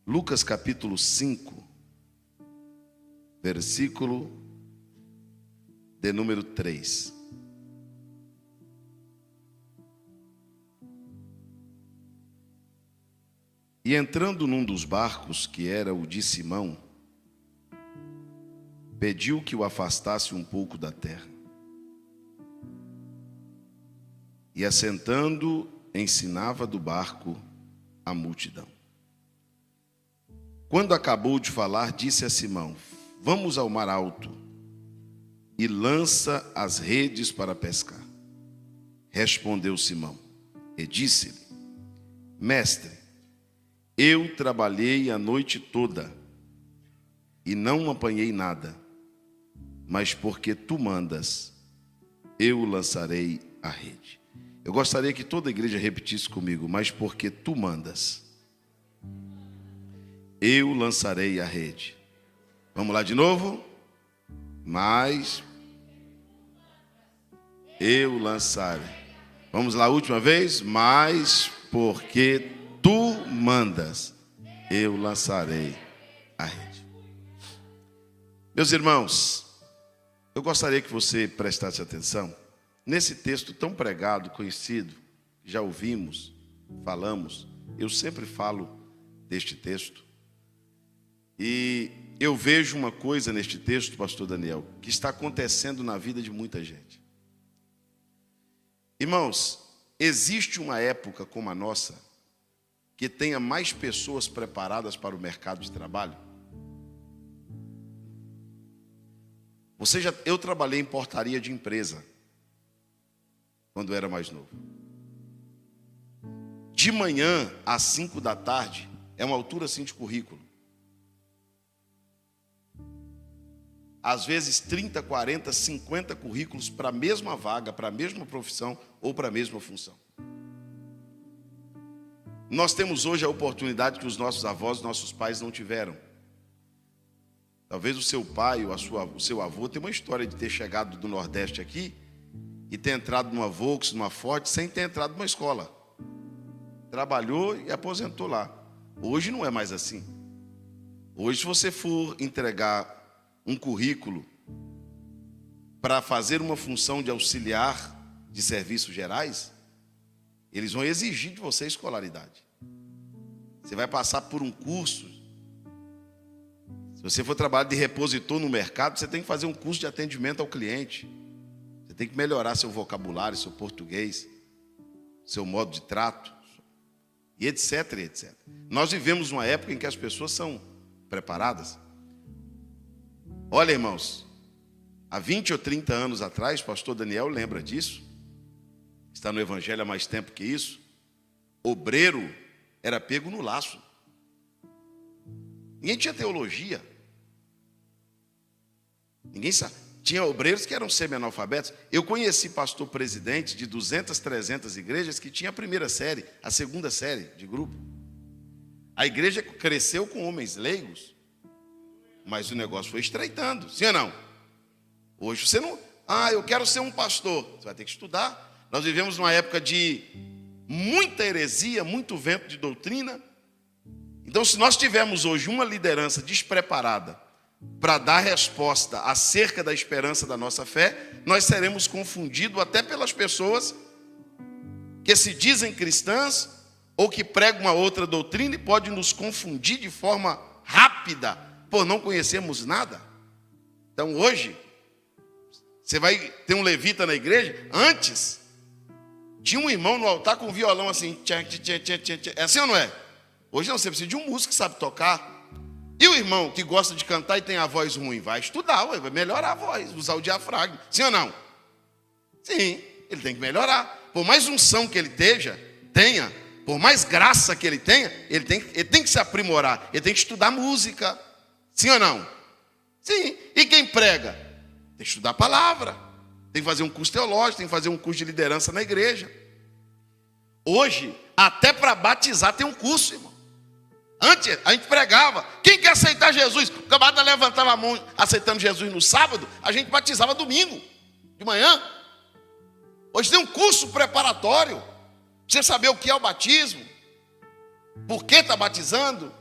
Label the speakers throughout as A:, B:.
A: Lucas capítulo 5, versículo de número 3. E entrando num dos barcos, que era o de Simão, pediu que o afastasse um pouco da terra. E assentando, ensinava do barco a multidão. Quando acabou de falar, disse a Simão: vamos ao mar alto e lança as redes para pescar. Respondeu Simão e disse-lhe: Mestre, eu trabalhei a noite toda e não apanhei nada, mas porque tu mandas, eu lançarei a rede. Eu gostaria que toda a igreja repetisse comigo: mas porque tu mandas, eu lançarei a rede. Vamos lá de novo? Mas eu lançarei. Vamos lá, última vez. Mas porque tu mandas, eu lançarei a rede. Meus irmãos, eu gostaria que você prestasse atenção nesse texto tão pregado, conhecido, já ouvimos, falamos. Eu sempre falo deste texto. E eu vejo uma coisa neste texto, pastor Daniel, que está acontecendo na vida de muita gente. Irmãos, existe uma época como a nossa que tenha mais pessoas preparadas para o mercado de trabalho? Eu trabalhei em portaria de empresa quando eu era mais novo. De manhã às 5 da tarde é uma altura assim de currículo. Às vezes 30, 40, 50 currículos para a mesma vaga, para a mesma profissão ou para a mesma função. Nós temos hoje a oportunidade que os nossos avós, nossos pais não tiveram. Talvez o seu pai ou o seu avô tenha uma história de ter chegado do Nordeste aqui e ter entrado numa Volks, numa Ford, sem ter entrado numa escola. Trabalhou e aposentou lá. Hoje não é mais assim. Hoje, se você for entregar um currículo para fazer uma função de auxiliar de serviços gerais, eles vão exigir de você escolaridade. Você vai passar por um curso. Se você for trabalhar de repositor no mercado, você tem que fazer um curso de atendimento ao cliente. Você tem que melhorar seu vocabulário, seu português, seu modo de trato, e etc, etc. Nós vivemos uma época em que as pessoas são preparadas. Olha, irmãos, há 20 ou 30 anos atrás, pastor Daniel lembra disso, está no Evangelho há mais tempo que isso, obreiro era pego no laço. Ninguém tinha teologia. Ninguém sabe. Tinha obreiros que eram semi-analfabetos. Eu conheci pastor presidente de 200, 300 igrejas que tinha a primeira série, a segunda série de grupo. A igreja cresceu com homens leigos, mas o negócio foi estreitando, sim ou não? Hoje você não... eu quero ser um pastor. Você vai ter que estudar. Nós vivemos numa época de muita heresia, muito vento de doutrina. Então, se nós tivermos hoje uma liderança despreparada para dar resposta acerca da esperança da nossa fé, nós seremos confundidos até pelas pessoas que se dizem cristãs ou que pregam uma outra doutrina e pode nos confundir de forma rápida por não conhecermos nada. Então, hoje, você vai ter um levita na igreja. Antes, tinha um irmão no altar com um violão assim. É assim ou não é? Hoje não, você precisa de um músico que sabe tocar. E o irmão que gosta de cantar e tem a voz ruim, vai estudar, vai melhorar a voz, usar o diafragma. Sim ou não? Sim, ele tem que melhorar. Por mais unção que ele tenha, por mais graça que ele tenha, ele tem que se aprimorar. Ele tem que estudar música. Sim ou não? Sim. E quem prega? Tem que estudar a palavra. Tem que fazer um curso teológico, tem que fazer um curso de liderança na igreja. Hoje, até para batizar tem um curso, irmão. Antes, a gente pregava. Quem quer aceitar Jesus? O camarada levantava a mão aceitando Jesus no sábado, a gente batizava domingo, de manhã. Hoje tem um curso preparatório, para você saber o que é o batismo, por que está batizando,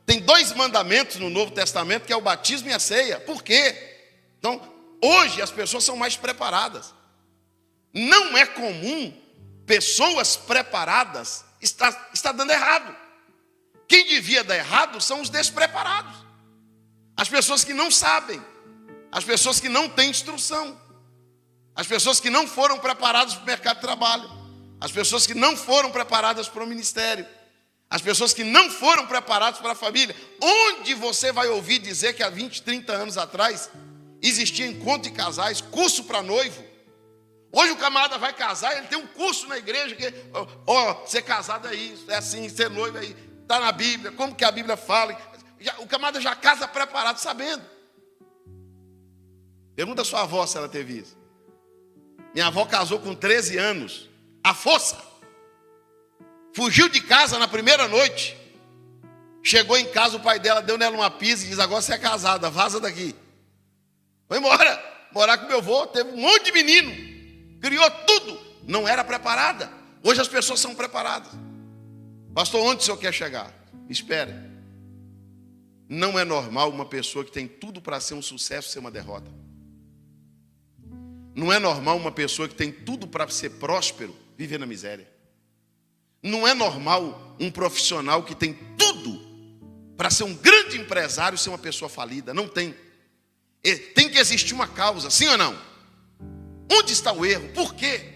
A: Tem 2 mandamentos no Novo Testamento, que é o batismo e a ceia. Por quê? Então, hoje as pessoas são mais preparadas. Não é comum pessoas preparadas está dando errado. Quem devia dar errado são os despreparados. As pessoas que não sabem. As pessoas que não têm instrução. As pessoas que não foram preparadas para o mercado de trabalho. As pessoas que não foram preparadas para o ministério. As pessoas que não foram preparadas para a família. Onde você vai ouvir dizer que há 20, 30 anos atrás existia encontro de casais, curso para noivo? Hoje o camarada vai casar, ele tem um curso na igreja que, ser casado é isso, é assim, ser noivo é isso, está na Bíblia, como que a Bíblia fala. O camarada já casa preparado, sabendo. Pergunta a sua avó se ela teve isso. Minha avó casou com 13 anos, à força. Fugiu de casa na primeira noite. Chegou em casa, o pai dela deu nela uma pisa e diz: agora você é casada, vaza daqui. Foi embora, morar com meu avô, teve um monte de menino. Criou tudo, não era preparada. Hoje as pessoas são preparadas. Pastor, onde o senhor quer chegar? Espere. Não é normal uma pessoa que tem tudo para ser um sucesso ser uma derrota. Não é normal uma pessoa que tem tudo para ser próspero viver na miséria. Não é normal um profissional que tem tudo para ser um grande empresário ser uma pessoa falida. Não tem. Tem que existir uma causa, sim ou não? Onde está o erro? Por quê?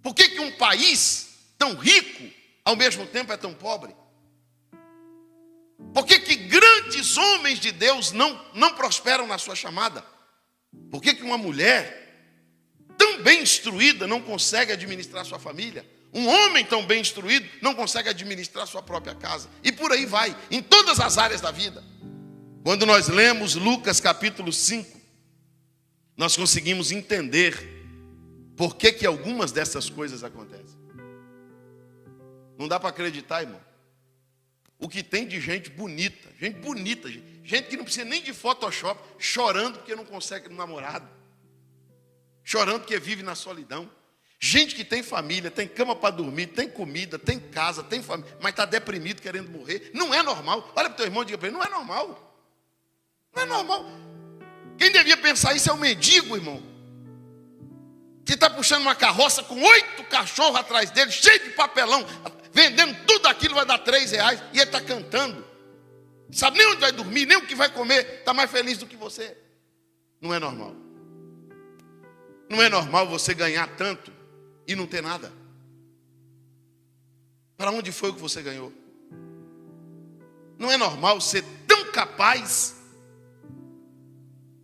A: Por que que um país tão rico, ao mesmo tempo é tão pobre? Por que que grandes homens de Deus não prosperam na sua chamada? Por que que uma mulher tão bem instruída não consegue administrar sua família? Um homem tão bem instruído não consegue administrar sua própria casa? E por aí vai, em todas as áreas da vida. Quando nós lemos Lucas capítulo 5, nós conseguimos entender por que que algumas dessas coisas acontecem. Não dá para acreditar, irmão. O que tem de gente bonita, gente que não precisa nem de Photoshop, chorando porque não consegue um namorado, chorando porque vive na solidão. Gente que tem família, tem cama para dormir, tem comida, tem casa, tem família, mas está deprimido querendo morrer. Não é normal. Olha para o teu irmão e diga para ele: não é normal. Não é normal. Quem devia pensar isso é o mendigo, irmão, que está puxando uma carroça com 8 cachorros atrás dele, cheio de papelão, vendendo tudo aquilo, vai dar R$3, e ele está cantando. Não sabe nem onde vai dormir, nem o que vai comer, está mais feliz do que você. Não é normal. Não é normal você ganhar tanto e não ter nada. Para onde foi o que você ganhou? Não é normal ser tão capaz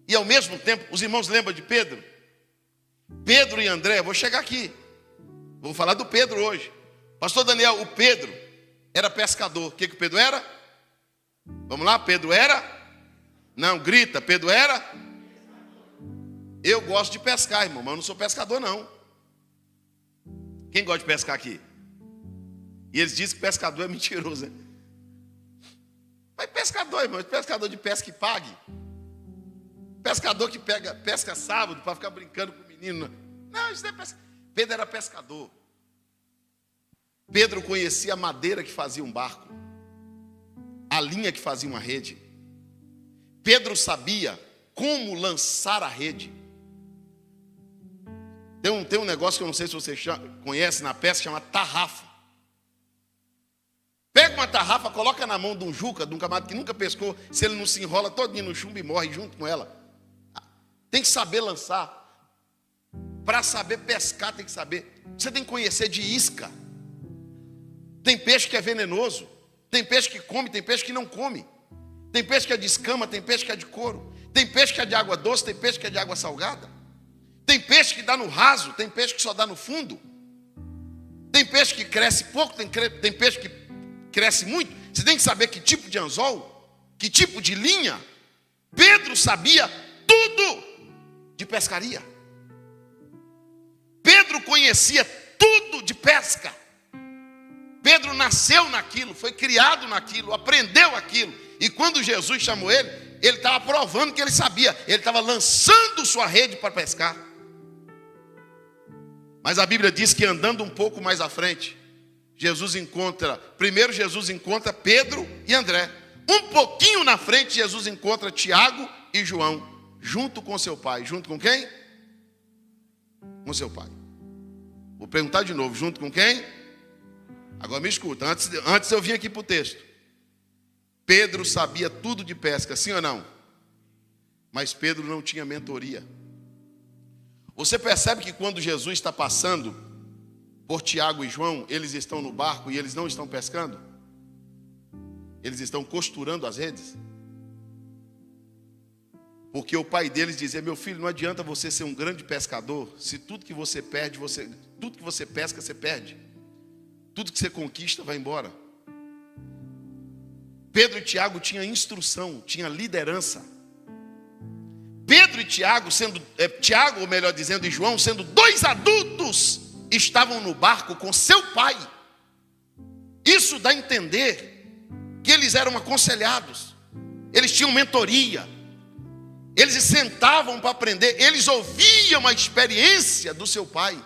A: e ao mesmo tempo, os irmãos lembram de Pedro? Pedro e André, vou chegar aqui. Vou falar do Pedro hoje. Pastor Daniel, o Pedro era pescador. O que o Pedro era? Vamos lá, Pedro era? Não, grita, Pedro era? Eu gosto de pescar, irmão, mas eu não sou pescador, não. Quem gosta de pescar aqui? E eles dizem que pescador é mentiroso, né? Mas pescador, irmão, pescador de pesca que pague. Pescador que pesca sábado para ficar brincando com o menino. Não, isso não é pesca. Pedro era pescador. Pedro conhecia a madeira que fazia um barco, a linha que fazia uma rede. Pedro sabia como lançar a rede. Tem um negócio que eu não sei se você conhece na pesca, chama tarrafa. Pega uma tarrafa, coloca na mão de um juca, de um camarada que nunca pescou, se ele não se enrola todinho no chumbo e morre junto com ela. Tem que saber lançar. Para saber pescar, tem que saber. Você tem que conhecer de isca. Tem peixe que é venenoso. Tem peixe que come, tem peixe que não come. Tem peixe que é de escama, tem peixe que é de couro. Tem peixe que é de água doce, tem peixe que é de água salgada. Tem peixe que dá no raso, tem peixe que só dá no fundo. Tem peixe que cresce pouco, tem peixe que cresce muito. Você tem que saber que tipo de anzol, que tipo de linha. Pedro sabia tudo de pescaria. Pedro conhecia tudo de pesca. Pedro nasceu naquilo, foi criado naquilo, aprendeu aquilo. E quando Jesus chamou ele estava provando que ele sabia. Ele estava lançando sua rede para pescar. Mas a Bíblia diz que andando um pouco mais à frente, Primeiro Jesus encontra Pedro e André. Um pouquinho na frente, Jesus encontra Tiago e João, junto com seu pai. Junto com quem? Com seu pai. Vou perguntar de novo, junto com quem? Agora me escuta, antes eu vim aqui para o texto. Pedro sabia tudo de pesca, sim ou não? Mas Pedro não tinha mentoria. Você percebe que quando Jesus está passando por Tiago e João, eles estão no barco e eles não estão pescando? Eles estão costurando as redes. Porque o pai deles dizia: meu filho, não adianta você ser um grande pescador, se tudo que você perde, tudo que você pesca, você perde. Tudo que você conquista vai embora. Pedro e Tiago tinham instrução, tinham liderança. Pedro e Tiago, Tiago, ou melhor dizendo, e João, sendo dois adultos, estavam no barco com seu pai. Isso dá a entender que eles eram aconselhados, eles tinham mentoria, eles se sentavam para aprender, eles ouviam a experiência do seu pai.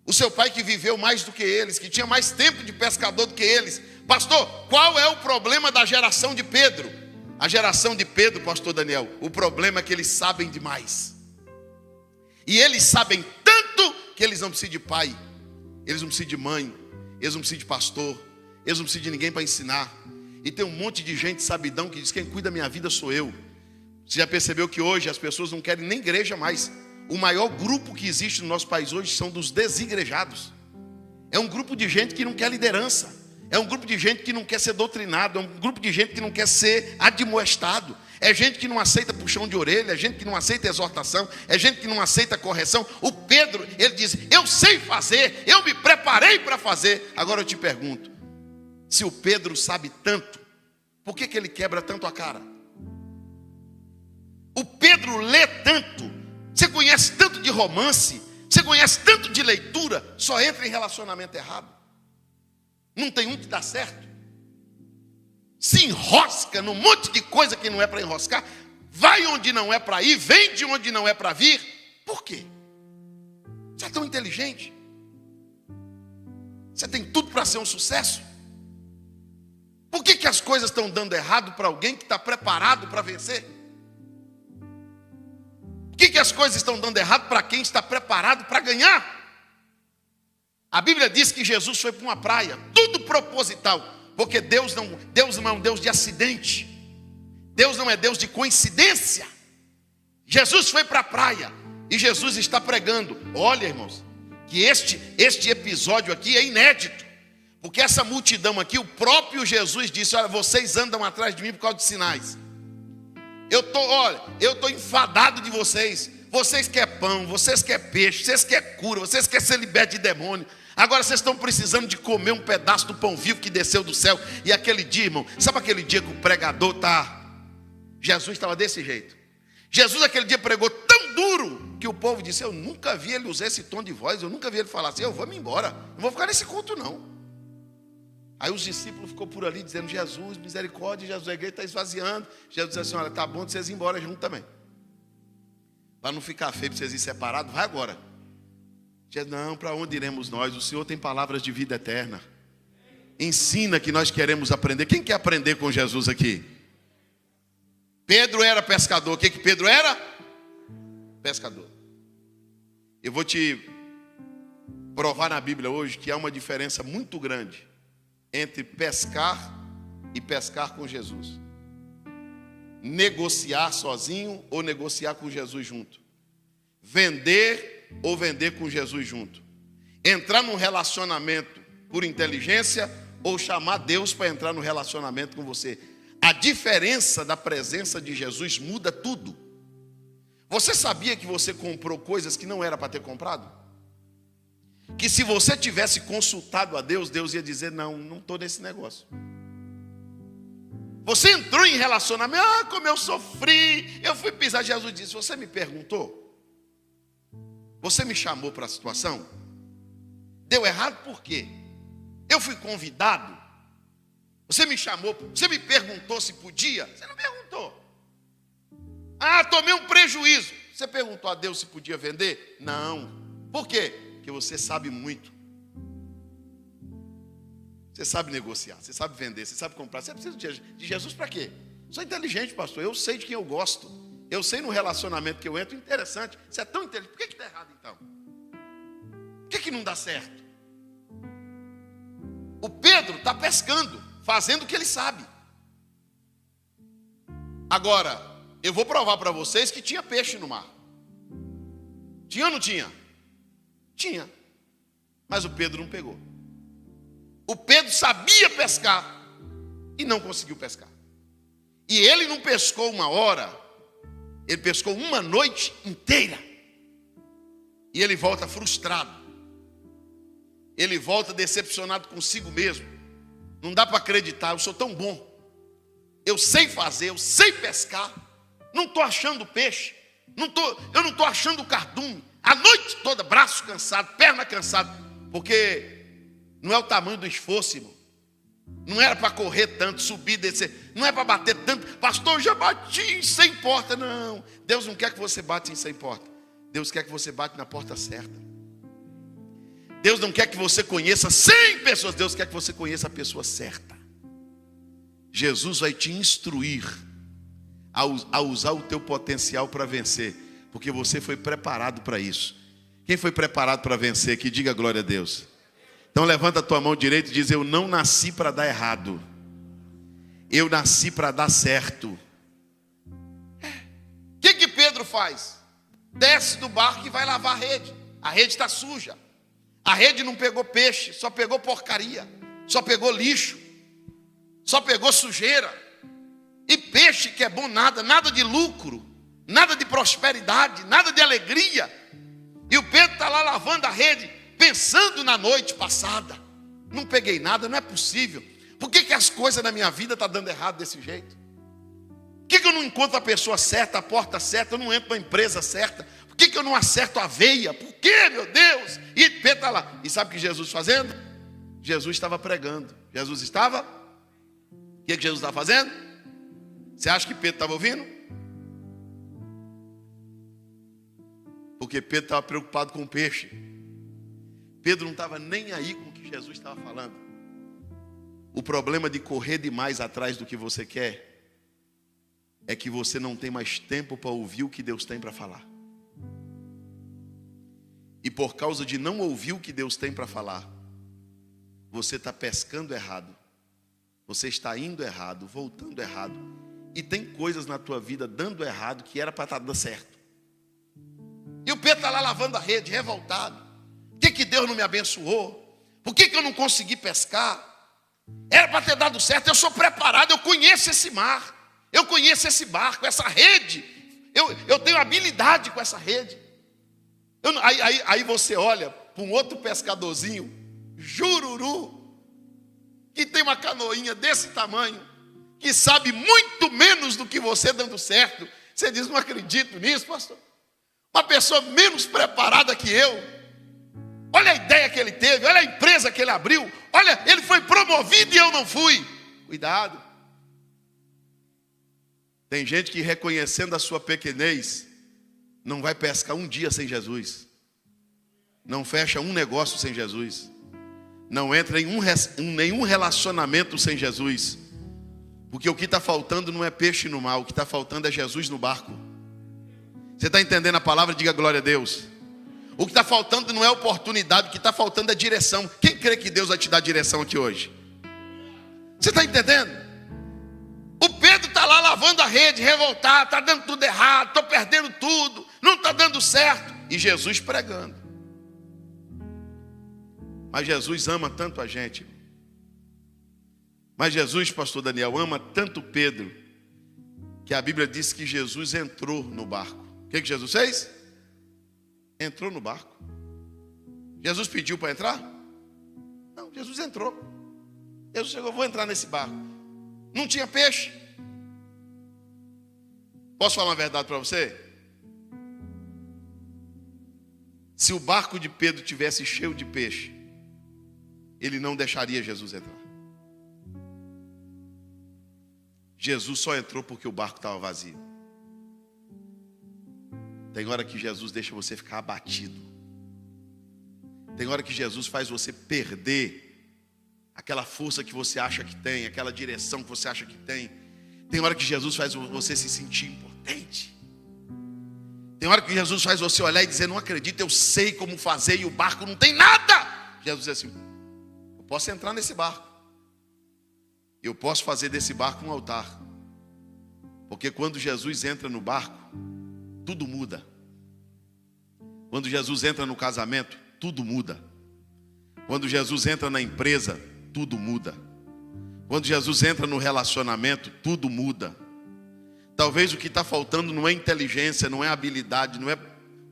A: O seu pai que viveu mais do que eles, que tinha mais tempo de pescador do que eles. Pastor, qual é o problema da geração de Pedro? A geração de Pedro, pastor Daniel, o problema é que eles sabem demais. E eles sabem tanto que eles não precisam de pai, eles não precisam de mãe, eles não precisam de pastor, eles não precisam de ninguém para ensinar. E tem um monte de gente sabidão que diz: quem cuida da minha vida sou eu. Você já percebeu que hoje as pessoas não querem nem igreja mais? O maior grupo que existe no nosso país hoje são dos desigrejados. É um grupo de gente que não quer liderança. É um grupo de gente que não quer ser doutrinado. É um grupo de gente que não quer ser admoestado. É gente que não aceita puxão de orelha. É gente que não aceita exortação. É gente que não aceita correção. O Pedro, ele diz: eu sei fazer, eu me preparei para fazer. Agora eu te pergunto, se o Pedro sabe tanto, por que ele quebra tanto a cara? O Pedro lê tanto, você conhece tanto de romance, você conhece tanto de leitura, só entra em relacionamento errado. Não tem um que dá certo. Se enrosca num monte de coisa que não é para enroscar, vai onde não é para ir, vem de onde não é para vir. Por quê? Você é tão inteligente, você tem tudo para ser um sucesso. Por que as coisas estão dando errado para alguém que está preparado para vencer? Por que as coisas estão dando errado para quem está preparado para ganhar? A Bíblia diz que Jesus foi para uma praia, tudo proposital, porque Deus não é um Deus de acidente, Deus não é Deus de coincidência. Jesus foi para a praia e Jesus está pregando. Olha, irmãos, que este episódio aqui é inédito, porque essa multidão aqui, o próprio Jesus disse: olha, vocês andam atrás de mim por causa de sinais. Eu estou enfadado de vocês. Vocês querem pão, vocês querem peixe, vocês querem cura, vocês querem ser libertos de demônio. Agora vocês estão precisando de comer um pedaço do pão vivo que desceu do céu. E aquele dia, irmão, sabe aquele dia que o pregador Jesus estava desse jeito. Jesus aquele dia pregou tão duro que o povo disse: eu nunca vi ele usar esse tom de voz, eu nunca vi ele falar assim: eu vou me embora, não vou ficar nesse culto não. Aí os discípulos ficou por ali dizendo: Jesus, misericórdia, Jesus, a igreja está esvaziando. Jesus disse assim: olha, tá bom de vocês ir embora junto também, para não ficar feio para vocês irem separados, vai agora. Jesus: não, para onde iremos nós? O Senhor tem palavras de vida eterna. Ensina que nós queremos aprender. Quem quer aprender com Jesus aqui? Pedro era pescador. O que Pedro era? Pescador. Eu vou te provar na Bíblia hoje que há uma diferença muito grande entre pescar e pescar com Jesus. Negociar sozinho ou negociar com Jesus junto. Vender ou vender com Jesus junto. Entrar num relacionamento por inteligência ou chamar Deus para entrar no relacionamento com você. A diferença da presença de Jesus muda tudo. Você sabia que você comprou coisas que não era para ter comprado? Que se você tivesse consultado a Deus, Deus ia dizer: não estou nesse negócio. Você entrou em relacionamento: como eu sofri, eu fui pisar. Jesus disse: você me perguntou? Você me chamou para a situação? Deu errado por quê? Eu fui convidado? Você me chamou, você me perguntou se podia? Você não perguntou. Tomei um prejuízo. Você perguntou a Deus se podia vender? Não. Por quê? Porque você sabe muito. Você sabe negociar, você sabe vender, você sabe comprar. Você precisa de Jesus para quê? Sou inteligente, pastor. Eu sei de quem eu gosto. Eu sei no relacionamento que eu entro. Interessante. Você é tão inteligente. Por que está errado então? Por que não dá certo? O Pedro está pescando, fazendo o que ele sabe. Agora, eu vou provar para vocês que tinha peixe no mar. Tinha ou não tinha? Tinha. Mas o Pedro não pegou. O Pedro sabia pescar e não conseguiu pescar. E ele não pescou uma hora, ele pescou uma noite inteira. E ele volta frustrado. Ele volta decepcionado consigo mesmo. Não dá para acreditar, eu sou tão bom. Eu sei fazer, eu sei pescar. Não estou achando peixe. Eu não estou achando cardume. A noite toda, braço cansado, perna cansada. Porque não é o tamanho do esforço, irmão. Não era para correr tanto, subir, descer. Não é para bater tanto. Pastor, eu já bati em 100 portas. Não, Deus não quer que você bata em 100 portas. Deus quer que você bate na porta certa. Deus não quer que você conheça 100 pessoas. Deus quer que você conheça a pessoa certa. Jesus vai te instruir a usar o teu potencial para vencer. Porque você foi preparado para isso. Quem foi preparado para vencer? Que diga glória a Deus. Então levanta a tua mão direita e diz: eu não nasci para dar errado. Eu nasci para dar certo. O que Pedro faz? Desce do barco e vai lavar a rede. A rede está suja. A rede não pegou peixe, só pegou porcaria. Só pegou lixo. Só pegou sujeira. E peixe que é bom nada, nada de lucro, nada de prosperidade, nada de alegria. E o Pedro está lá lavando a rede, pensando na noite passada. Não peguei nada, não é possível. Por que as coisas na minha vida estão dando errado desse jeito? Por que eu não encontro a pessoa certa, a porta certa, eu não entro na empresa certa? Por que eu não acerto a veia? Por que, meu Deus? E Pedro está lá. E sabe o que Jesus fazendo? Jesus estava pregando. Jesus estava? O que Jesus estava fazendo? Você acha que Pedro estava ouvindo? Porque Pedro estava preocupado com o peixe. Pedro não estava nem aí com o que Jesus estava falando. O problema de correr demais atrás do que você quer é que você não tem mais tempo para ouvir o que Deus tem para falar. E por causa de não ouvir o que Deus tem para falar, você está pescando errado. Você está indo errado, voltando errado. E tem coisas na tua vida dando errado que era para estar dando certo. E o Pedro está lá lavando a rede, revoltado. Por que Deus não me abençoou? Por que eu não consegui pescar? Era para ter dado certo, eu sou preparado, eu conheço esse mar. Eu conheço esse barco, essa rede. Eu tenho habilidade com essa rede. Aí você olha para um outro pescadorzinho, jururu, que tem uma canoinha desse tamanho, que sabe muito menos do que você dando certo. Você diz: não acredito nisso, pastor. Uma pessoa menos preparada que eu. Olha a ideia que ele teve, olha a empresa que ele abriu. Olha, ele foi promovido e eu não fui. Cuidado. Tem gente que, reconhecendo a sua pequenez, não vai pescar um dia sem Jesus. Não fecha um negócio sem Jesus. Não entra em nenhum relacionamento sem Jesus. Porque o que está faltando não é peixe no mar, o que está faltando é Jesus no barco. Você está entendendo a palavra? Diga glória a Deus. O que está faltando não é oportunidade, o que está faltando é direção. Quem crê que Deus vai te dar direção aqui hoje? Você está entendendo? O Pedro está lá lavando a rede, revoltado, está dando tudo errado, estou perdendo tudo, não está dando certo. E Jesus pregando. Mas Jesus ama tanto a gente. Mas Jesus, pastor Daniel, ama tanto Pedro, que a Bíblia diz que Jesus entrou no barco. O que Jesus fez? Entrou no barco. Jesus pediu para entrar? Não, Jesus entrou. Jesus chegou: vou entrar nesse barco. Não tinha peixe. Posso falar uma verdade para você? Se o barco de Pedro tivesse cheio de peixe, ele não deixaria Jesus entrar. Jesus só entrou porque o barco estava vazio. Tem hora que Jesus deixa você ficar abatido. Tem hora que Jesus faz você perder aquela força que você acha que tem, aquela direção que você acha que tem. Tem hora que Jesus faz você se sentir impotente. Tem hora que Jesus faz você olhar e dizer: não acredito, eu sei como fazer e o barco não tem nada. Jesus diz assim: eu posso entrar nesse barco, eu posso fazer desse barco um altar. Porque quando Jesus entra no barco, tudo muda. Quando Jesus entra no casamento, tudo muda. Quando Jesus entra na empresa, tudo muda. Quando Jesus entra no relacionamento, tudo muda. Talvez o que está faltando não é inteligência, não é habilidade, não é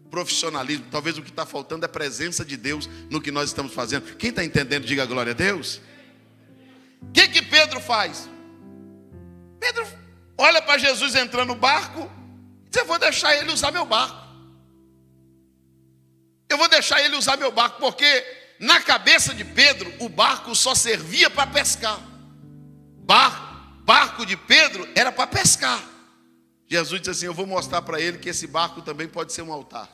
A: profissionalismo. Talvez o que está faltando é a presença de Deus no que nós estamos fazendo. Quem está entendendo, diga glória a Deus. O que Pedro faz? Pedro olha para Jesus entrando no barco e diz: eu vou deixar ele usar meu barco. Eu vou deixar ele usar meu barco, porque na cabeça de Pedro o barco só servia para pescar. Barco de Pedro era para pescar. Jesus disse assim: eu vou mostrar para ele que esse barco também pode ser um altar.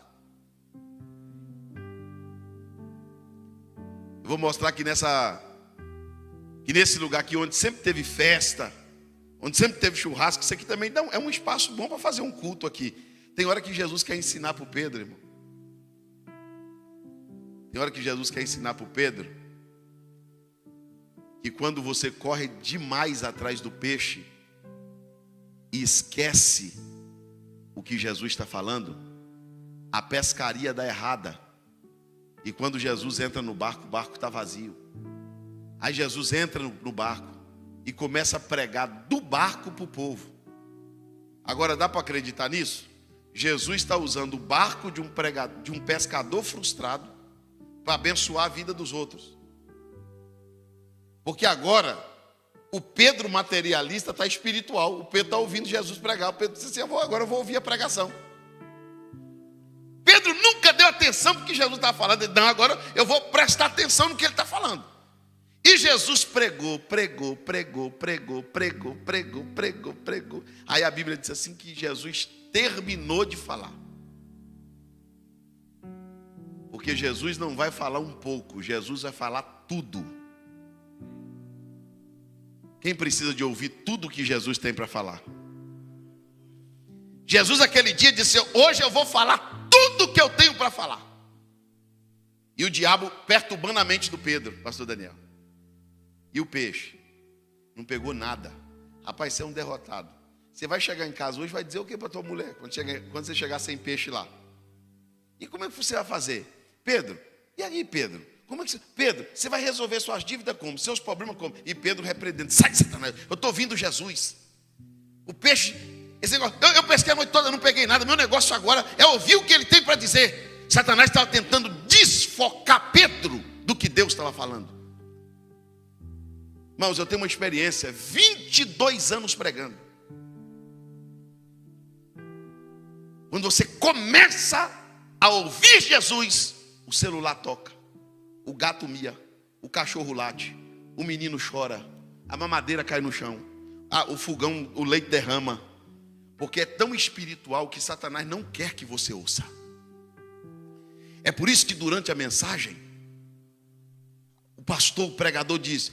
A: Eu vou mostrar que nesse lugar aqui, onde sempre teve festa, onde sempre teve churrasco, isso aqui também é um espaço bom para fazer um culto aqui. Tem hora que Jesus quer ensinar para o Pedro, irmão. Tem hora que Jesus quer ensinar para o Pedro que quando você corre demais atrás do peixe e esquece o que Jesus está falando, a pescaria dá errada. E quando Jesus entra no barco, o barco está vazio. Aí Jesus entra no barco e começa a pregar do barco para o povo. Agora, dá para acreditar nisso? Jesus está usando o barco de um pescador frustrado para abençoar a vida dos outros. Porque agora o Pedro materialista está espiritual. O Pedro está ouvindo Jesus pregar. O Pedro disse assim: agora eu vou ouvir a pregação. Pedro nunca deu atenção porque Jesus estava falando. Não, agora eu vou prestar atenção no que ele está falando. E Jesus pregou. Aí a Bíblia diz assim que Jesus terminou de falar. Porque Jesus não vai falar um pouco, Jesus vai falar tudo. Quem precisa de ouvir tudo que Jesus tem para falar? Jesus aquele dia disse: hoje eu vou falar tudo que eu tenho para falar. E o diabo perturbando a mente do Pedro, pastor Daniel. E o peixe? Não pegou nada. Rapaz, você é um derrotado. Você vai chegar em casa hoje e vai dizer o que para tua mulher? Quando você chegar sem peixe lá. E como é que você vai fazer? Pedro, e aí Pedro? Pedro, você vai resolver suas dívidas como? Seus problemas como? E Pedro repreendendo: sai, Satanás, eu estou ouvindo Jesus. O peixe, esse negócio, eu pesquei a noite toda, não peguei nada. Meu negócio agora é ouvir o que ele tem para dizer. Satanás estava tentando desfocar Pedro do que Deus estava falando. Irmãos, eu tenho uma experiência, 22 anos pregando. Quando você começa a ouvir Jesus, o celular toca, o gato mia, o cachorro late, o menino chora, a mamadeira cai no chão, o fogão, o leite derrama. Porque é tão espiritual que Satanás não quer que você ouça. É por isso que durante a mensagem, o pastor, o pregador diz: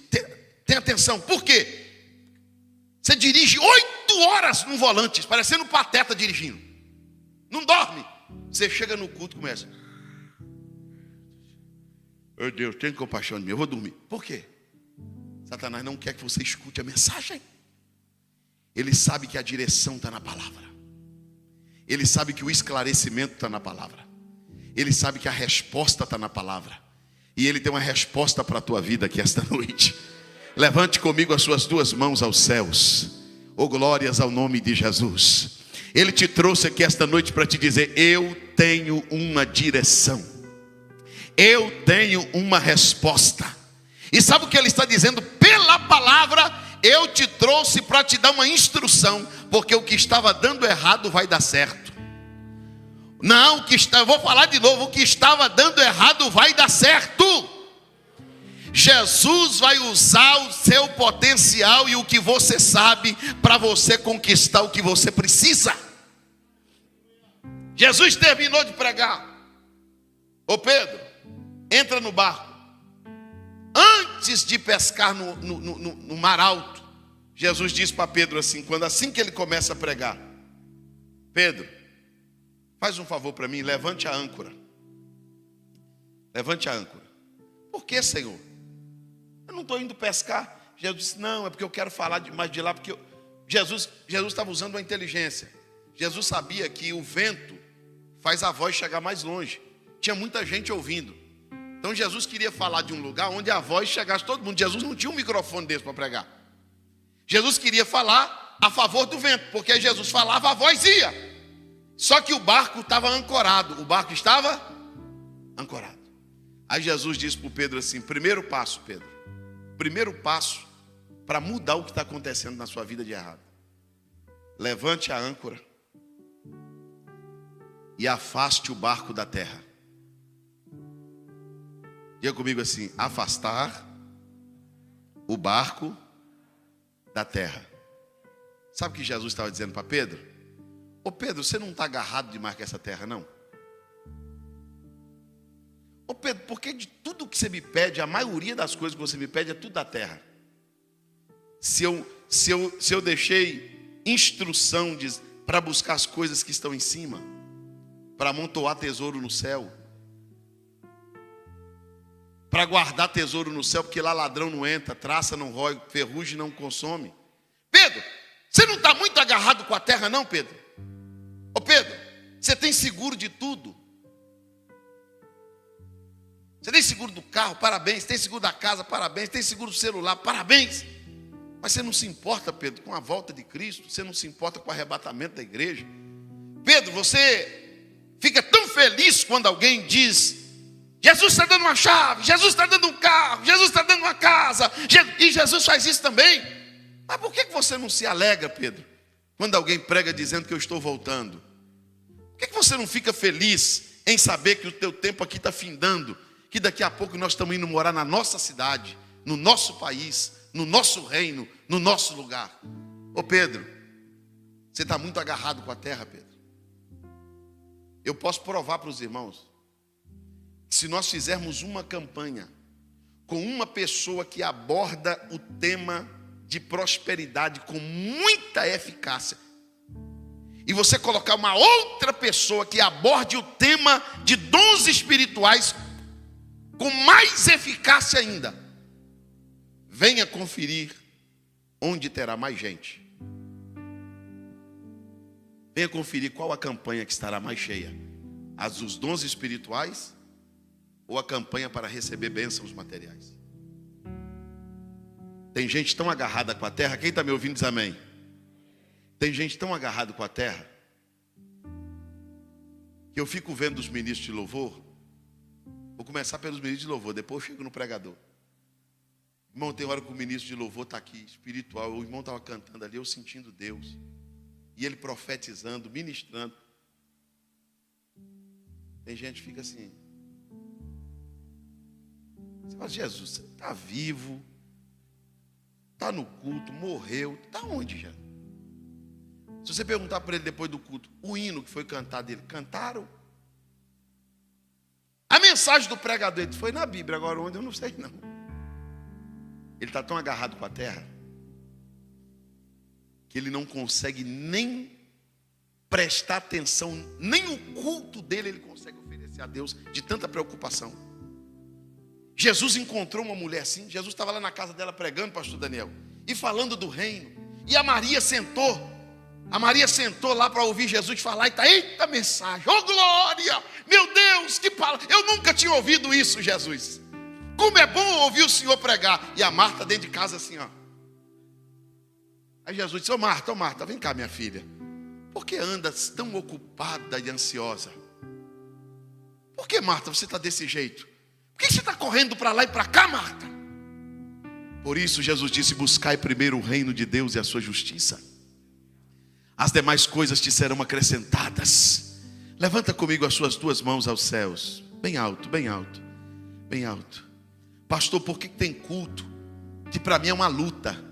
A: tem atenção, por quê? Você dirige 8 horas no volante, parecendo um pateta dirigindo. Não dorme. Você chega no culto e começa: meu Deus, tenha compaixão de mim, eu vou dormir. Por quê? Satanás não quer que você escute a mensagem. Ele sabe que a direção está na palavra. Ele sabe que o esclarecimento está na palavra. Ele sabe que a resposta está na palavra. E Ele tem uma resposta para a tua vida aqui esta noite. Levante comigo as suas duas mãos aos céus. Oh, glórias ao nome de Jesus. Ele te trouxe aqui esta noite para te dizer: eu tenho uma direção. Eu tenho uma resposta. E sabe o que Ele está dizendo? Pela palavra, eu te trouxe para te dar uma instrução. Porque o que estava dando errado vai dar certo. Não, eu vou falar de novo. O que estava dando errado vai dar certo. Jesus vai usar o seu potencial e o que você sabe para você conquistar o que você precisa. Jesus terminou de pregar. Ô Pedro, entra no barco. antes de pescar no mar alto, Jesus diz para Pedro assim que ele começa a pregar: Pedro, faz um favor para mim, levante a âncora. Levante a âncora. Por que, Senhor? Eu não estou indo pescar. Jesus disse: não, é porque eu quero falar mais de lá, porque Jesus estava usando uma inteligência. Jesus sabia que o vento faz a voz chegar mais longe. Tinha muita gente ouvindo. Então Jesus queria falar de um lugar onde a voz chegasse todo mundo. Jesus não tinha um microfone desse para pregar. Jesus queria falar a favor do vento, porque Jesus falava, a voz ia. Só que o barco estava ancorado. O barco estava ancorado. Aí Jesus disse para o Pedro assim: primeiro passo, Pedro. Primeiro passo para mudar o que está acontecendo na sua vida de errado. Levante a âncora e afaste o barco da terra. Diga comigo assim: afastar o barco da terra. Sabe o que Jesus estava dizendo para Pedro? Ô Pedro, você não está agarrado demais com essa terra, não? Ô Pedro, porque de tudo que você me pede, a maioria das coisas que você me pede é tudo da terra. Se eu deixei instrução para buscar as coisas que estão em cima, para amontoar tesouro no céu, para guardar tesouro no céu, porque lá ladrão não entra, traça não rói, ferrugem não consome. Pedro, você não está muito agarrado com a terra, não, Pedro? Ô Pedro, você tem seguro de tudo. Você tem seguro do carro, parabéns. Tem seguro da casa, parabéns. Tem seguro do celular, parabéns. Mas você não se importa, Pedro, com a volta de Cristo. Você não se importa com o arrebatamento da igreja. Pedro, você fica tão feliz quando alguém diz: Jesus está dando uma chave, Jesus está dando um carro, Jesus está dando uma casa. E Jesus faz isso também. Mas por que você não se alegra, Pedro, quando alguém prega dizendo que eu estou voltando? Por que você não fica feliz em saber que o teu tempo aqui está findando? Que daqui a pouco nós estamos indo morar na nossa cidade, no nosso país, no nosso reino, no nosso lugar. Ô Pedro, você está muito agarrado com a terra, Pedro. Eu posso provar para os irmãos que se nós fizermos uma campanha com uma pessoa que aborda o tema de prosperidade com muita eficácia, e você colocar uma outra pessoa que aborde o tema de dons espirituais com mais eficácia ainda, venha conferir onde terá mais gente. Venha conferir qual a campanha que estará mais cheia: as dos dons espirituais ou a campanha para receber bênçãos materiais. Tem gente tão agarrada com a terra. Quem está me ouvindo diz amém. Tem gente tão agarrada com a terra que eu fico vendo os ministros de louvor. Vou começar pelos ministros de louvor, depois eu chego no pregador. Irmão, tem hora que o ministro de louvor está aqui, espiritual. O irmão estava cantando ali, eu sentindo Deus. E ele profetizando, ministrando. Tem gente que fica assim. Você fala: Jesus, você está vivo, está no culto, morreu, está onde já? Se você perguntar para ele depois do culto, o hino que foi cantado dele, cantaram? A mensagem do pregador dele foi na Bíblia, agora onde eu não sei não. Ele está tão agarrado com a terra que ele não consegue nem prestar atenção, nem o culto dele ele consegue oferecer a Deus, de tanta preocupação. Jesus encontrou uma mulher assim. Jesus estava lá na casa dela pregando, pastor Daniel, e falando do reino. E a Maria sentou lá para ouvir Jesus falar. E está: eita mensagem, oh glória, meu Deus, que palavra. Eu nunca tinha ouvido isso, Jesus. Como é bom ouvir o Senhor pregar. E a Marta dentro de casa assim, ó. Aí Jesus disse: ô Marta, vem cá, minha filha. Por que andas tão ocupada e ansiosa? Por que, Marta, você está desse jeito? Por que você está correndo para lá e para cá, Marta? Por isso Jesus disse: buscai primeiro o reino de Deus e a sua justiça. As demais coisas te serão acrescentadas. Levanta comigo as suas duas mãos aos céus. Bem alto, bem alto, bem alto. Pastor, por que tem culto que para mim é uma luta?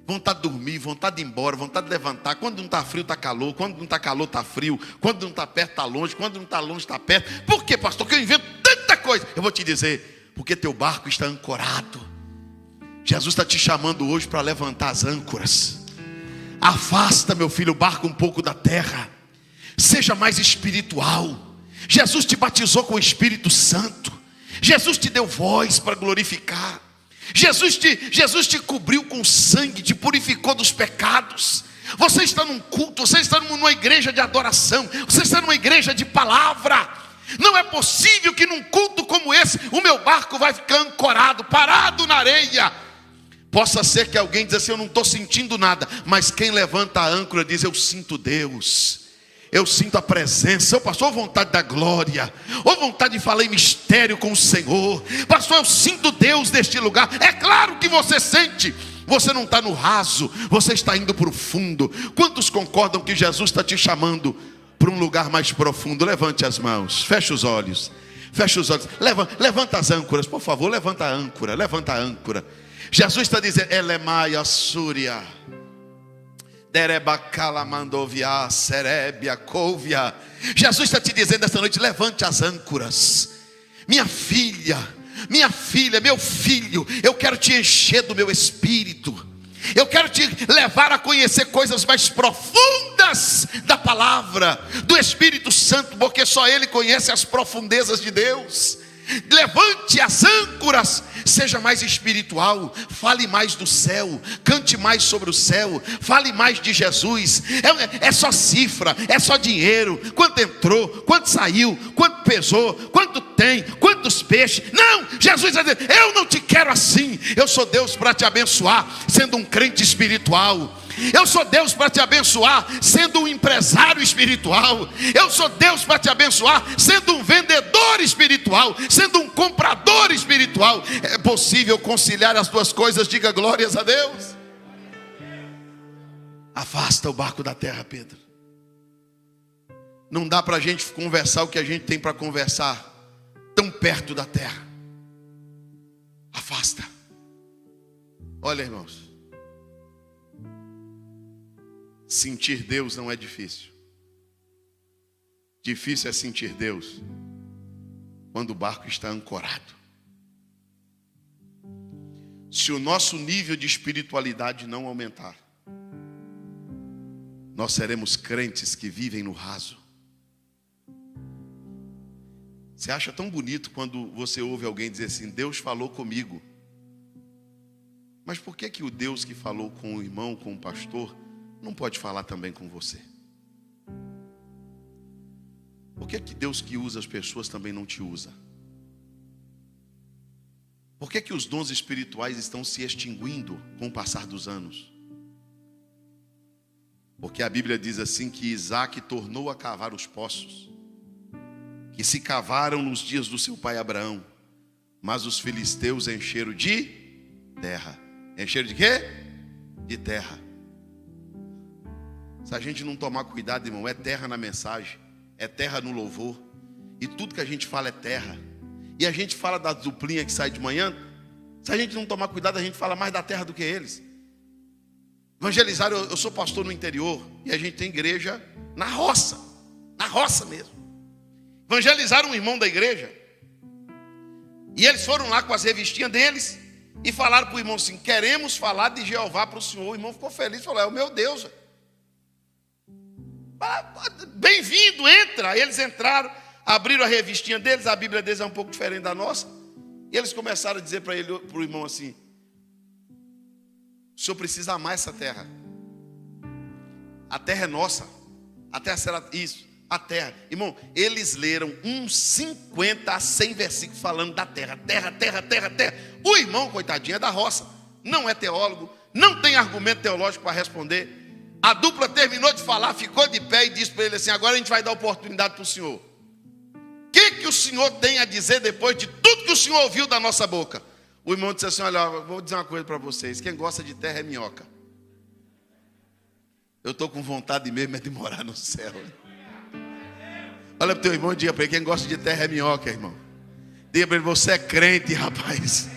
A: Vontade de dormir, vontade de ir embora, vontade de levantar. Quando não está frio, está calor. Quando não está calor, está frio. Quando não está perto, está longe. Quando não está longe, está perto. Por que, pastor? Que eu invento tanta coisa. Eu vou te dizer: porque teu barco está ancorado. Jesus está te chamando hoje para levantar as âncoras. Afasta, meu filho, o barco um pouco da terra. Seja mais espiritual. Jesus te batizou com o Espírito Santo. Jesus te deu voz para glorificar. Jesus te cobriu com sangue, te purificou dos pecados. Você está num culto, você está numa igreja de adoração, você está numa igreja de palavra. Não é possível que num culto como esse o meu barco vai ficar ancorado, parado na areia. Possa ser que alguém diz assim: eu não estou sentindo nada. Mas quem levanta a âncora diz: eu sinto Deus, eu sinto a presença. Eu, pastor, vontade da glória, ou vontade de falar em mistério com o Senhor. Pastor, eu sinto Deus neste lugar. É claro que você sente. Você não está no raso, você está indo para o fundo. Quantos concordam que Jesus está te chamando para um lugar mais profundo? Levante as mãos, feche os olhos. Feche os olhos, levanta as âncoras, por favor, levanta a âncora, levanta a âncora. Jesus está dizendo: Elemaia Súria, Derebacala Mandovia, Serebia, Couvia. Jesus está te dizendo esta noite: levante as âncoras. Minha filha, meu filho, eu quero te encher do meu espírito. Eu quero te levar a conhecer coisas mais profundas da palavra, do Espírito Santo, porque só Ele conhece as profundezas de Deus. Levante as âncoras, seja mais espiritual, fale mais do céu, cante mais sobre o céu, fale mais de Jesus. É só cifra, é só dinheiro, quanto entrou, quanto saiu, quanto pesou, quanto tem, quantos peixes. Não, Jesus vai dizer: eu não te quero assim. Eu sou Deus para te abençoar sendo um crente espiritual. Eu sou Deus para te abençoar sendo um empresário espiritual. Eu sou Deus para te abençoar sendo um vendedor espiritual, sendo um comprador espiritual. É possível conciliar as duas coisas? Diga glórias a Deus. Afasta o barco da terra, Pedro. Não dá para a gente conversar o que a gente tem para conversar tão perto da terra. Afasta. Olha, irmãos, sentir Deus não é difícil. Difícil é sentir Deus quando o barco está ancorado. Se o nosso nível de espiritualidade não aumentar, nós seremos crentes que vivem no raso. Você acha tão bonito quando você ouve alguém dizer assim: Deus falou comigo. Mas por que o Deus que falou com o irmão, com o pastor, não pode falar também com você? Por que Deus que usa as pessoas também não te usa? Por que os dons espirituais estão se extinguindo com o passar dos anos? Porque a Bíblia diz assim que Isaac tornou a cavar os poços que se cavaram nos dias do seu pai Abraão, mas os filisteus encheram de terra. Encheram de quê? De terra. Se a gente não tomar cuidado, irmão, é terra na mensagem, é terra no louvor, e tudo que a gente fala é terra. E a gente fala da duplinha que sai de manhã. Se a gente não tomar cuidado, a gente fala mais da terra do que eles. Evangelizar, eu sou pastor no interior, e a gente tem igreja na roça mesmo. Evangelizaram um irmão da igreja, e eles foram lá com as revistinhas deles e falaram para o irmão assim: queremos falar de Jeová para o senhor. O irmão ficou feliz, falou: é o meu Deus. Bem-vindo, entra. Aí eles entraram, abriram a revistinha deles, a Bíblia deles é um pouco diferente da nossa, e eles começaram a dizer para o irmão assim: o senhor precisa amar essa terra. A terra é nossa. A terra será isso. A terra, irmão, eles leram uns 50 a 100 versículos falando da terra, terra, terra, terra, terra. O irmão, coitadinho, é da roça, não é teólogo, não tem argumento teológico para responder. A dupla terminou de falar, ficou de pé e disse para ele assim: agora a gente vai dar oportunidade para o senhor. O que o senhor tem a dizer depois de tudo que o senhor ouviu da nossa boca? O irmão disse assim: olha, vou dizer uma coisa para vocês, quem gosta de terra é minhoca. Eu estou com vontade mesmo de morar no céu. Olha para o teu irmão e diga para ele: quem gosta de terra é minhoca, irmão. Diga para ele: você é crente, rapaz.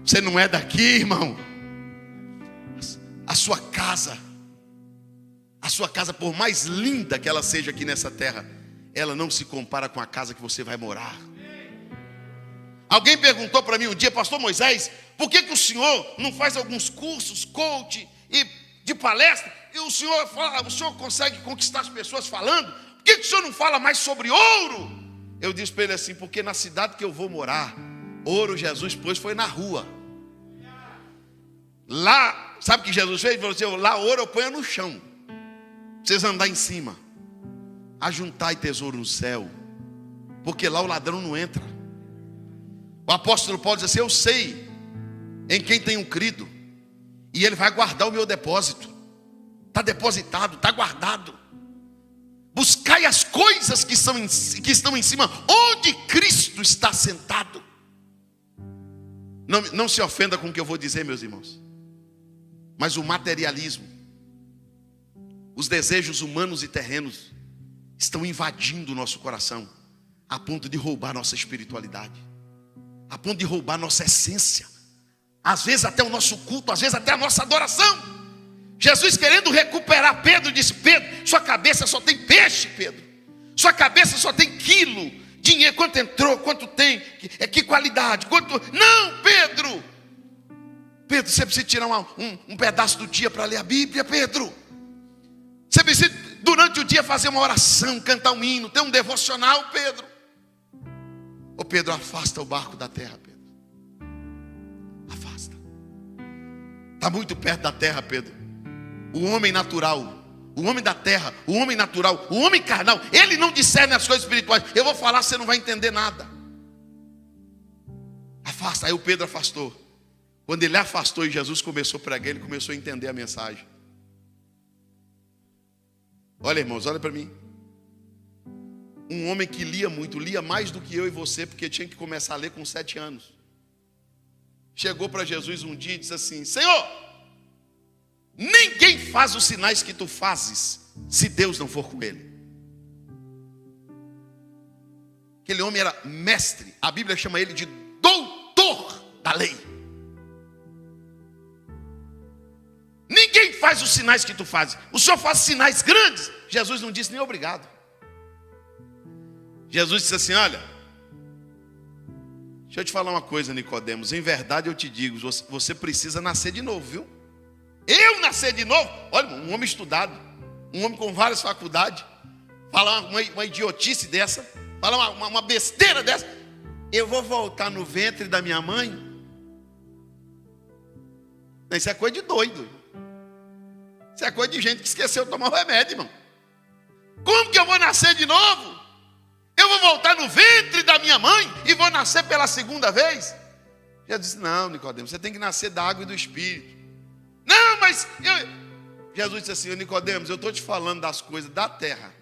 A: Você não é daqui, irmão. A sua casa, por mais linda que ela seja aqui nessa terra, ela não se compara com a casa que você vai morar. Alguém perguntou para mim um dia: pastor Moisés, por que o senhor não faz alguns cursos, coach e de palestra, e o senhor consegue conquistar as pessoas falando? Por que o senhor não fala mais sobre ouro? Eu disse para ele assim: porque na cidade que eu vou morar, ouro Jesus pôs foi na rua. Lá, sabe o que Jesus fez? Ele falou assim: lá ouro eu ponho no chão, vocês andar em cima. Ajuntai tesouro no céu, porque lá o ladrão não entra. O apóstolo Paulo diz assim: eu sei em quem tenho crido, e ele vai guardar o meu depósito. Está depositado, está guardado. Buscai as coisas que estão em cima, onde Cristo está sentado. Não se ofenda com o que eu vou dizer, meus irmãos, mas o materialismo, os desejos humanos e terrenos estão invadindo o nosso coração, a ponto de roubar nossa espiritualidade, a ponto de roubar nossa essência, às vezes até o nosso culto, às vezes até a nossa adoração. Jesus, querendo recuperar Pedro, disse: Pedro, sua cabeça só tem peixe, Pedro. Sua cabeça só tem quilo, dinheiro, quanto entrou, quanto tem, que qualidade, quanto... Não, Pedro, você precisa tirar um pedaço do dia para ler a Bíblia, Pedro. Você precisa, durante o dia, fazer uma oração, cantar um hino, ter um devocional, Pedro. Ô Pedro, afasta o barco da terra, Pedro. Afasta. Está muito perto da terra, Pedro. O homem natural, o homem da terra, o homem natural, o homem carnal, ele não discerne as coisas espirituais. Eu vou falar, você não vai entender nada. Afasta. Aí o Pedro afastou. Quando ele afastou e Jesus começou a pregar, ele começou a entender a mensagem. Olha, irmãos, olha para mim. Um homem que lia muito, lia mais do que eu e você, porque tinha que começar a ler com 7 anos. Chegou para Jesus um dia e disse assim: Senhor, ninguém faz os sinais que tu fazes, se Deus não for com ele. Aquele homem era mestre, a Bíblia chama ele de doutor da lei. Ninguém faz os sinais que tu fazes. O Senhor faz sinais grandes. Jesus não disse nem obrigado. Jesus disse assim: olha, deixa eu te falar uma coisa, Nicodemos. Em verdade eu te digo, você precisa nascer de novo, viu? Eu nascer de novo? Olha, um homem estudado, um homem com várias faculdades, falar uma idiotice dessa, falar uma besteira dessa. Eu vou voltar no ventre da minha mãe? Isso é coisa de doido. Isso é coisa de gente que esqueceu de tomar o remédio, irmão. Como que eu vou nascer de novo? Eu vou voltar no ventre da minha mãe e vou nascer pela segunda vez? Jesus disse: não, Nicodemo, você tem que nascer da água e do Espírito. Não, mas Jesus disse assim: Nicodemos, eu estou te falando das coisas da terra.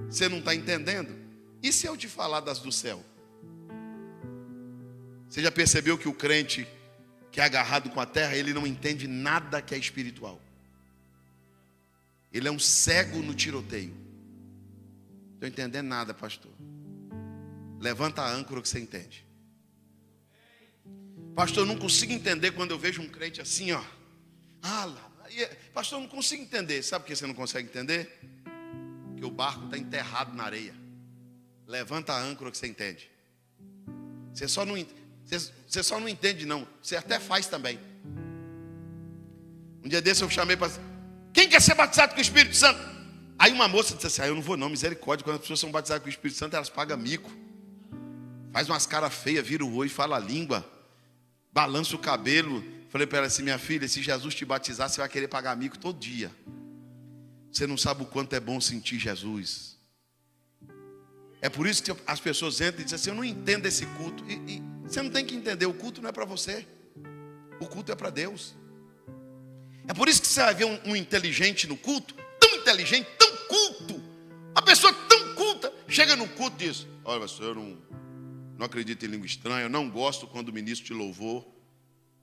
A: Você não está entendendo? E se eu te falar das do céu? Você já percebeu que o crente que é agarrado com a terra, ele não entende nada que é espiritual. Ele é um cego no tiroteio. Não estou entendendo nada, pastor. Levanta a âncora que você entende. Pastor, eu não consigo entender quando eu vejo um crente assim, ó. Pastor, eu não consigo entender. Sabe por que você não consegue entender? Porque o barco está enterrado na areia. Levanta a âncora que você entende. Você só não entende, não. Você até faz também. Um dia desse eu chamei para... Quem quer ser batizado com o Espírito Santo? Aí uma moça disse assim: eu não vou não, misericórdia. Quando as pessoas são batizadas com o Espírito Santo, elas pagam mico. Faz umas caras feias, vira o olho, fala a língua, balança o cabelo. Falei para ela assim: minha filha, se Jesus te batizar, você vai querer pagar mico todo dia. Você não sabe o quanto é bom sentir Jesus. É por isso que as pessoas entram e dizem assim: eu não entendo esse culto. E você não tem que entender, o culto não é para você. O culto é para Deus. É por isso que você vai ver um inteligente no culto, tão inteligente, tão culto. A pessoa tão culta, chega no culto e diz: olha, pastor, eu não acredito em língua estranha, eu não gosto quando o ministro te louvou.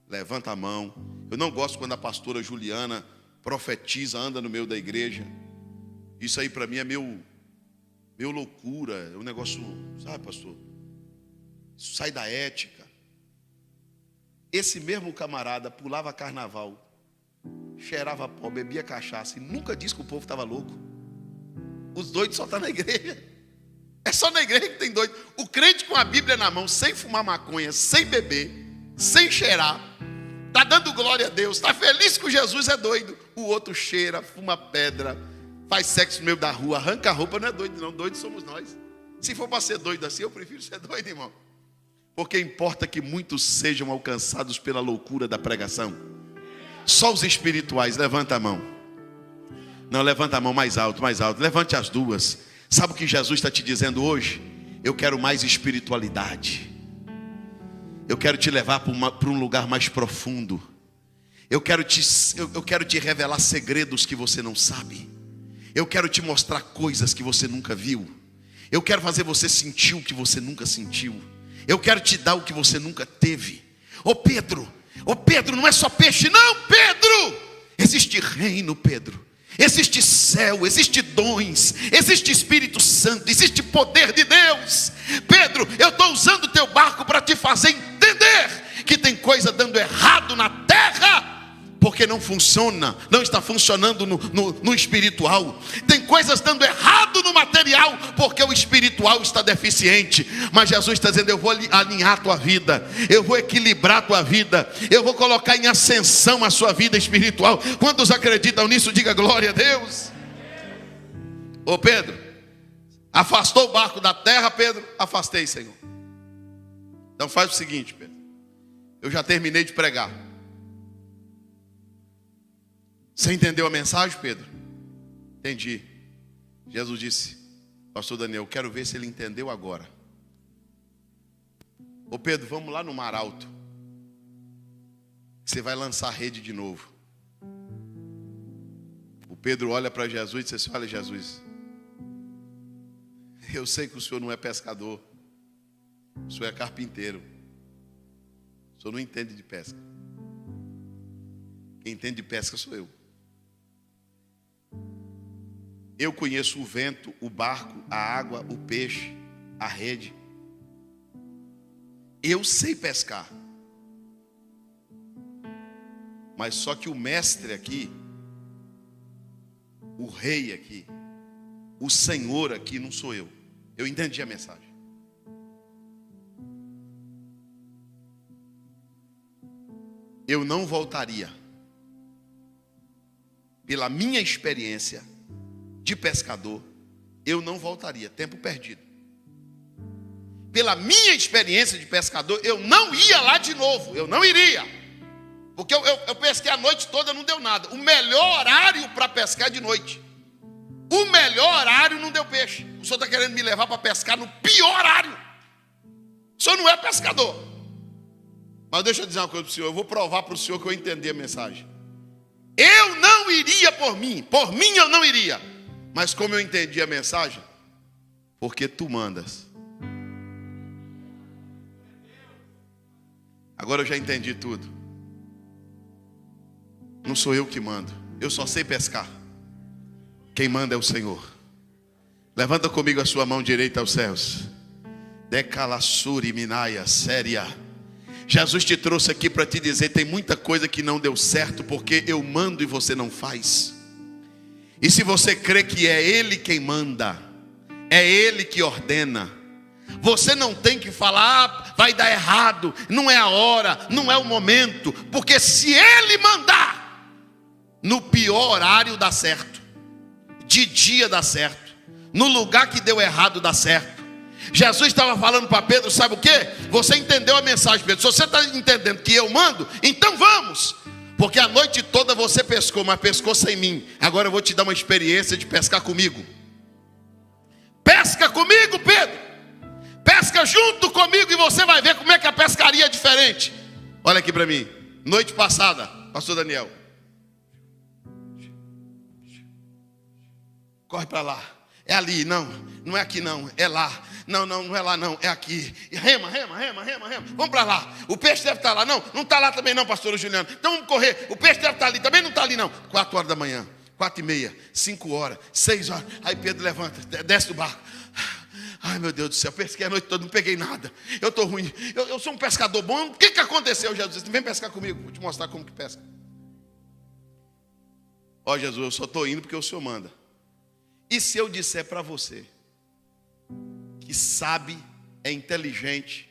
A: Levanta a mão. Eu não gosto quando a pastora Juliana profetiza, anda no meio da igreja. Isso aí para mim é meu loucura, é um negócio, sabe, pastor? Isso sai da ética. Esse mesmo camarada pulava carnaval, cheirava pó, bebia cachaça e nunca disse que o povo estava louco. Os doidos só estão na igreja. É só na igreja que tem doido. O crente com a Bíblia na mão, sem fumar maconha, sem beber, sem cheirar, está dando glória a Deus, está feliz com Jesus, é doido. O outro cheira, fuma pedra, faz sexo no meio da rua, arranca a roupa, não é doido não, doido somos nós. Se for para ser doido assim, eu prefiro ser doido, irmão. Porque importa que muitos sejam alcançados pela loucura da pregação. Só os espirituais, levanta a mão. Não, levanta a mão mais alto, levante as duas. Sabe o que Jesus está te dizendo hoje? Eu quero mais espiritualidade. Eu quero te levar para um lugar mais profundo. Eu quero te revelar segredos que você não sabe. Eu quero te mostrar coisas que você nunca viu. Eu quero fazer você sentir o que você nunca sentiu. Eu quero te dar o que você nunca teve. Ô Pedro, não é só peixe não, Pedro. Existe reino, Pedro. Existe céu, existe dons, existe Espírito Santo, existe poder de Deus. Pedro, eu estou usando o teu barco para te fazer entender que tem coisa dando errado na terra, porque não funciona, não está funcionando no espiritual. Tem coisas dando errado no material, porque o espiritual está deficiente. Mas Jesus está dizendo, eu vou alinhar a tua vida, eu vou equilibrar a tua vida, eu vou colocar em ascensão a sua vida espiritual. Quantos acreditam nisso? Diga glória a Deus. Ô Pedro, afastou o barco da terra, Pedro? Afastei, Senhor. Então faz o seguinte, Pedro, eu já terminei de pregar. Você entendeu a mensagem, Pedro? Entendi. Jesus disse, pastor Daniel, quero ver se ele entendeu agora. Ô Pedro, vamos lá no mar alto. Você vai lançar a rede de novo. O Pedro olha para Jesus e diz assim, olha Jesus, eu sei que o senhor não é pescador, o senhor é carpinteiro, o senhor não entende de pesca. Quem entende de pesca sou eu. Eu conheço o vento, o barco, a água, o peixe, a rede. Eu sei pescar. Mas só que o mestre aqui, o rei aqui, o Senhor aqui não sou eu. Eu entendi a mensagem. Eu não voltaria. Pela minha experiência de pescador, eu não voltaria, tempo perdido. Pela minha experiência de pescador, eu não ia lá de novo, eu não iria. Porque eu pesquei a noite toda, não deu nada. O melhor horário para pescar é de noite. O melhor horário não deu peixe. O senhor está querendo me levar para pescar no pior horário. O senhor não é pescador. Mas deixa eu dizer uma coisa para o senhor, eu vou provar para o senhor que eu entendi a mensagem. Eu não iria por mim eu não iria. Mas como eu entendi a mensagem, porque tu mandas. Agora eu já entendi tudo. Não sou eu que mando, eu só sei pescar. Quem manda é o Senhor. Levanta comigo a sua mão direita aos céus. Decalassuri minaia séria. Jesus te trouxe aqui para te dizer, tem muita coisa que não deu certo porque eu mando e você não faz. E se você crê que é Ele quem manda, é Ele que ordena, você não tem que falar, vai dar errado, não é a hora, não é o momento, porque se Ele mandar, no pior horário dá certo, de dia dá certo, no lugar que deu errado dá certo. Jesus estava falando para Pedro, sabe o que? Você entendeu a mensagem, Pedro. Se você está entendendo que eu mando, então vamos. Porque a noite toda você pescou, mas pescou sem mim. Agora eu vou te dar uma experiência de pescar comigo. Pesca comigo, Pedro. Pesca junto comigo e você vai ver como é que a pescaria é diferente. Olha aqui para mim. Noite passada, pastor Daniel. Corre para lá. É ali, não é aqui não, é lá. Não é lá não, é aqui. Rema. Vamos para lá. O peixe deve estar lá. Não está lá também não, pastor Juliano. Então vamos correr. O peixe deve estar ali, também não está ali não. 4 horas da manhã, 4h30, 5 horas, 6 horas. Aí Pedro levanta, desce do barco. Ai meu Deus do céu, pesquei a noite toda, não peguei nada. Eu estou ruim, eu sou um pescador bom. O que aconteceu, Jesus? Vem pescar comigo, vou te mostrar como que pesca. Ó Jesus, eu só estou indo porque o Senhor manda. E se eu disser para você sabe, é inteligente,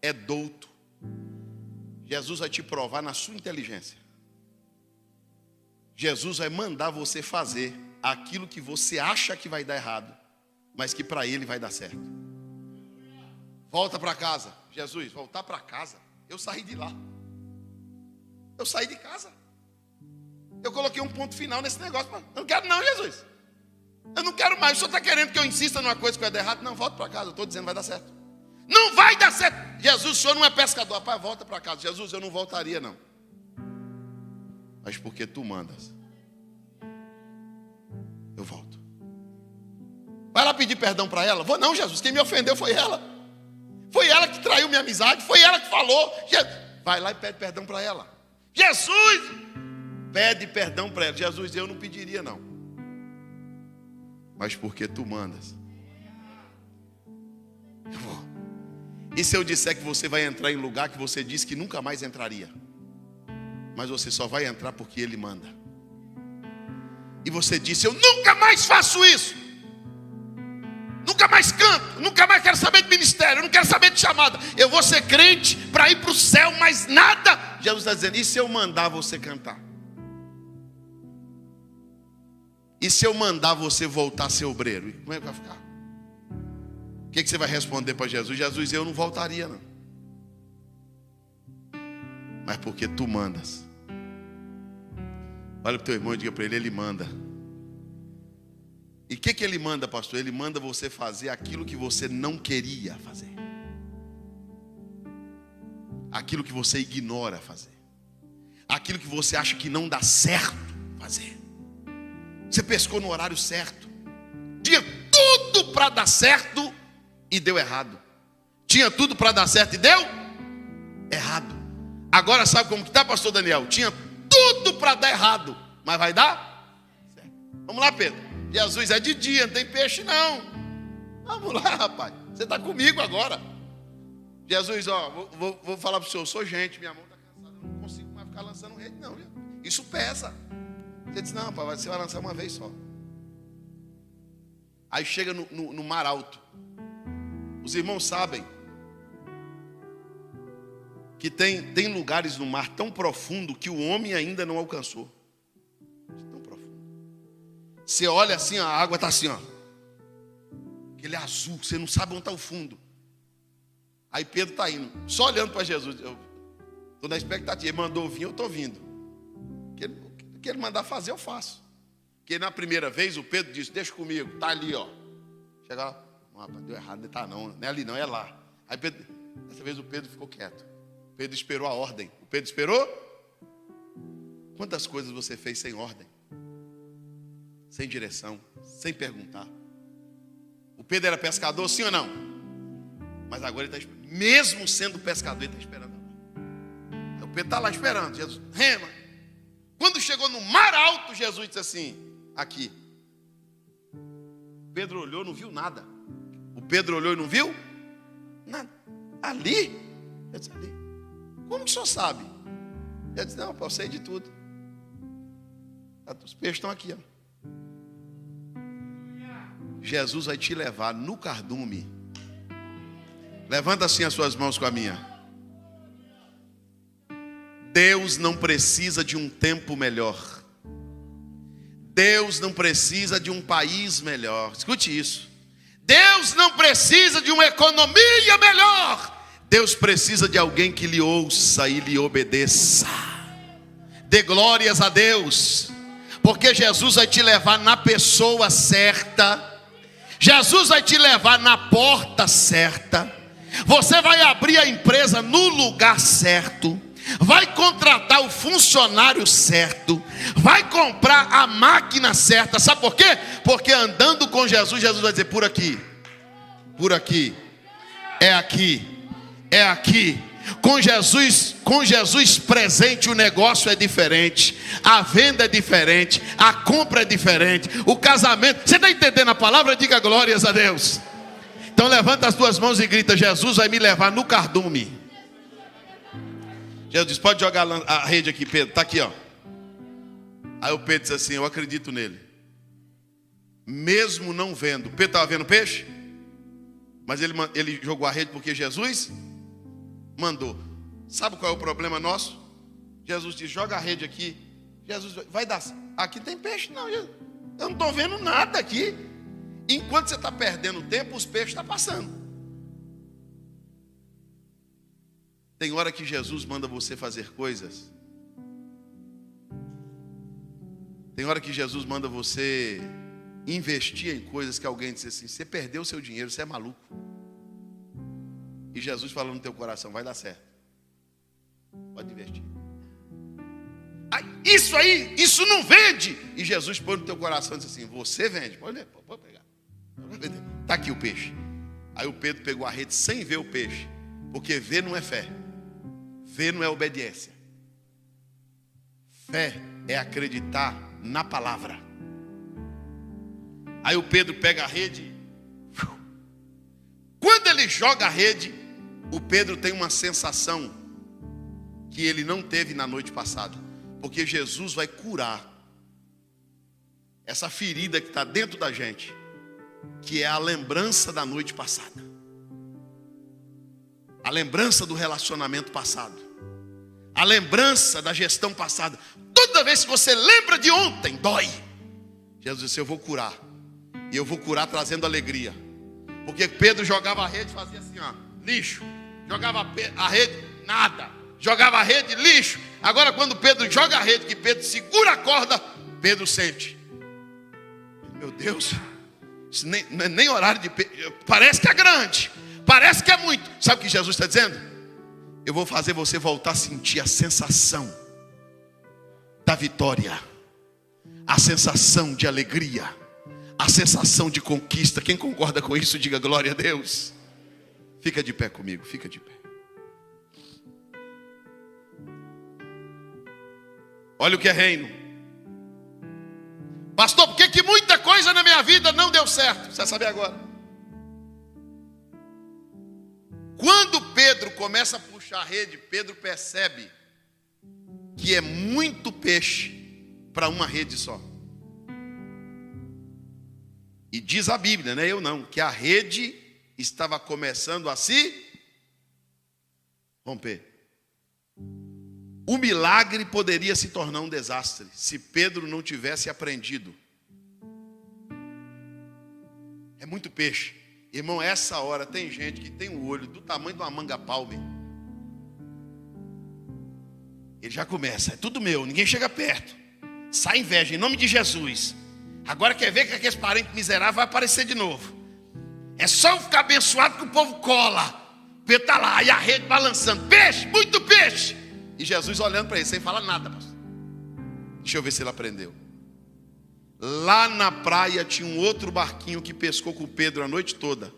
A: é douto. Jesus vai te provar na sua inteligência. Jesus vai mandar você fazer aquilo que você acha que vai dar errado, mas que para ele vai dar certo. Volta para casa. Jesus, voltar para casa. Eu saí de lá. Eu saí de casa. Eu coloquei um ponto final nesse negócio. Eu não quero não, Jesus. Eu não quero mais. O senhor está querendo que eu insista numa coisa que vai dar errado? Não, volta para casa. Eu estou dizendo vai dar certo. Não vai dar certo. Jesus, o senhor não é pescador. Rapaz, volta para casa. Jesus, eu não voltaria não. Mas porque tu mandas, eu volto. Vai lá pedir perdão para ela? Vou não, Jesus. Quem me ofendeu foi ela. Foi ela que traiu minha amizade. Foi ela que falou. Vai lá e pede perdão para ela. Jesus, pede perdão para ela. Jesus, eu não pediria não. Mas porque tu mandas, eu vou. E se eu disser que você vai entrar em lugar que você disse que nunca mais entraria? Mas você só vai entrar porque ele manda. E você disse, eu nunca mais faço isso. Nunca mais canto, nunca mais quero saber de ministério, eu não quero saber de chamada. Eu vou ser crente para ir para o céu, mas nada. Jesus está dizendo, e se eu mandar você cantar? E se eu mandar você voltar a ser obreiro? E como é que vai ficar? O que você vai responder para Jesus? Jesus, eu não voltaria não. Mas porque tu mandas. Olha para o teu irmão e diga para ele, ele manda. E o que ele manda, pastor? Ele manda você fazer aquilo que você não queria fazer. Aquilo que você ignora fazer. Aquilo que você acha que não dá certo fazer. Você pescou no horário certo. Tinha tudo para dar certo e deu errado. Tinha tudo para dar certo e deu errado. Agora sabe como que está, pastor Daniel? Tinha tudo para dar errado, mas vai dar certo. Vamos lá, Pedro. Jesus, é de dia, não tem peixe não. Vamos lá, rapaz. Você está comigo agora. Jesus, ó, vou falar para o senhor, eu sou gente, minha mão está cansada, eu não consigo mais ficar lançando rede não. Isso pesa. Você diz, não, rapaz, você vai lançar uma vez só. Aí chega no mar alto. Os irmãos sabem que tem lugares no mar tão profundo que o homem ainda não alcançou. Tão profundo. Você olha assim, a água está assim, ó. Aquele azul, você não sabe onde está o fundo. Aí Pedro está indo, só olhando para Jesus. Eu estou na expectativa, ele mandou vir, eu estou vindo. O que ele mandar fazer, eu faço. Porque na primeira vez o Pedro disse, deixa comigo, está ali, ó. Chega lá, não, rapaz, deu errado, não está não é ali não, é lá. Aí Pedro, dessa vez o Pedro ficou quieto. Pedro esperou a ordem. O Pedro esperou? Quantas coisas você fez sem ordem? Sem direção, sem perguntar. O Pedro era pescador, sim ou não? Mas agora ele está esperando. Mesmo sendo pescador, ele está esperando. O Pedro está lá esperando. Jesus, rema. Quando chegou no mar alto, Jesus disse assim, aqui. Pedro olhou, não viu nada. O Pedro olhou e não viu nada. Ali? Eu disse, ali. Como que o senhor sabe? Eu disse, não, eu sei de tudo. Os peixes estão aqui, ó. Jesus vai te levar no cardume. Levanta assim as suas mãos com a minha. Deus não precisa de um tempo melhor. Deus não precisa de um país melhor. Escute isso. Deus não precisa de uma economia melhor. Deus precisa de alguém que lhe ouça e lhe obedeça. Dê glórias a Deus. Porque Jesus vai te levar na pessoa certa. Jesus vai te levar na porta certa. Você vai abrir a empresa no lugar certo. Vai contratar o funcionário certo. Vai comprar a máquina certa. Sabe por quê? Porque andando com Jesus, Jesus vai dizer, por aqui. Por aqui. É aqui. É aqui. Com Jesus presente, o negócio é diferente, a venda é diferente, a compra é diferente, o casamento. Você está entendendo a palavra? Diga glórias a Deus. Então levanta as duas mãos e grita, Jesus vai me levar no cardume. Jesus diz, pode jogar a rede aqui, Pedro, está aqui, ó. Aí o Pedro diz assim, eu acredito nele. Mesmo não vendo. Pedro estava vendo peixe? Mas ele jogou a rede porque Jesus mandou. Sabe qual é o problema nosso? Jesus diz, joga a rede aqui. Jesus vai dar. Aqui tem peixe? Não, eu não estou vendo nada aqui. Enquanto você está perdendo tempo, os peixes estão passando. Tem hora que Jesus manda você fazer coisas. Tem hora que Jesus manda você investir em coisas que alguém diz assim, você perdeu o seu dinheiro, você é maluco. E Jesus fala no teu coração, vai dar certo. Pode investir. Isso aí, isso não vende. E Jesus põe no teu coração e diz assim, você vende. Pode pegar. Está aqui o peixe. Aí o Pedro pegou a rede sem ver o peixe. Porque ver não é fé. Ver não é obediência. Fé é acreditar na palavra. Aí o Pedro pega a rede. Quando ele joga a rede, o Pedro tem uma sensação que ele não teve na noite passada. Porque Jesus vai curar essa ferida que está dentro da gente, que é a lembrança da noite passada. A lembrança do relacionamento passado. A lembrança da gestão passada. Toda vez que você lembra de ontem, dói. Jesus disse, eu vou curar. E eu vou curar trazendo alegria. Porque Pedro jogava a rede e fazia assim, ó, lixo. Jogava a rede, nada. Jogava a rede, lixo. Agora quando Pedro joga a rede, que Pedro segura a corda, Pedro sente. Meu Deus, isso nem horário de... Parece que é grande. Parece que é muito. Sabe o que Jesus está dizendo? Eu vou fazer você voltar a sentir a sensação da vitória. A sensação de alegria. A sensação de conquista. Quem concorda com isso, diga glória a Deus. Fica de pé comigo, fica de pé. Olha o que é reino. Pastor, por que muita coisa na minha vida não deu certo? Você vai saber agora. Quando Pedro começa a puxar a rede, Pedro percebe que é muito peixe para uma rede só. E diz a Bíblia, né? Eu não, que a rede estava começando a se romper. O milagre poderia se tornar um desastre se Pedro não tivesse aprendido. É muito peixe. Irmão, essa hora tem gente que tem o olho do tamanho de uma manga palme. Ele já começa, é tudo meu, ninguém chega perto. Sai inveja, em nome de Jesus. Agora quer ver que aquele parente miserável vai aparecer de novo. É só eu ficar abençoado que o povo cola. Pedro está lá, e a rede balançando. Peixe, muito peixe. E Jesus olhando para ele, sem falar nada, pastor. Deixa eu ver se ele aprendeu. Lá na praia tinha um outro barquinho que pescou com o Pedro a noite toda.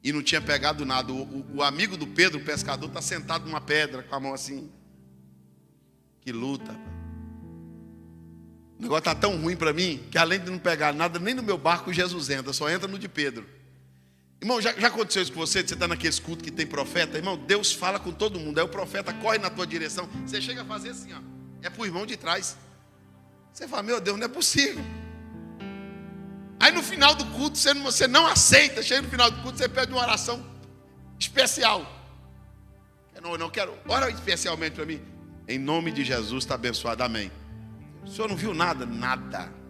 A: E não tinha pegado nada. O amigo do Pedro, o pescador, está sentado numa pedra com a mão assim. Que luta. O negócio está tão ruim para mim, que além de não pegar nada, nem no meu barco Jesus entra, só entra no de Pedro. Irmão, já aconteceu isso com você? Você está naqueles cultos que tem profeta? Irmão, Deus fala com todo mundo. Aí o profeta corre na tua direção. Você chega a fazer assim, ó. É para o irmão de trás. Você fala, meu Deus, não é possível. Aí no final do culto, você não aceita. Chega no final do culto, você pede uma oração especial. Eu não quero. Ora especialmente para mim. Em nome de Jesus, está abençoado. Amém. O senhor não viu nada? Nada.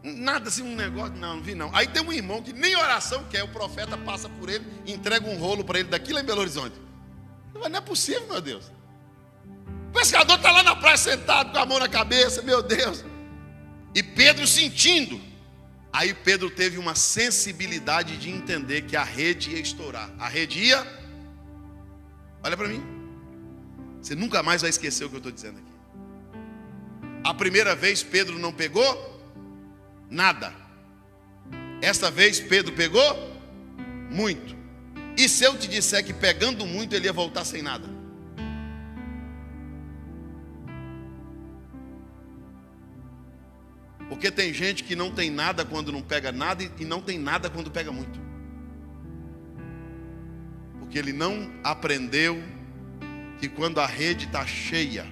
A: Nada assim, um negócio, não vi não. Aí tem um irmão que nem oração quer, o profeta passa por ele, entrega um rolo para ele daqui lá em Belo Horizonte. Não é possível, meu Deus. O pescador está lá na praia sentado com a mão na cabeça, meu Deus. E Pedro sentindo. Aí Pedro teve uma sensibilidade de entender que a rede ia estourar. A rede ia... Olha para mim. Você nunca mais vai esquecer o que eu estou dizendo aqui. A primeira vez Pedro não pegou nada. Esta vez Pedro pegou muito. E se eu te disser que pegando muito ele ia voltar sem nada? Porque tem gente que não tem nada quando não pega nada e não tem nada quando pega muito. Porque ele não aprendeu que quando a rede está cheia,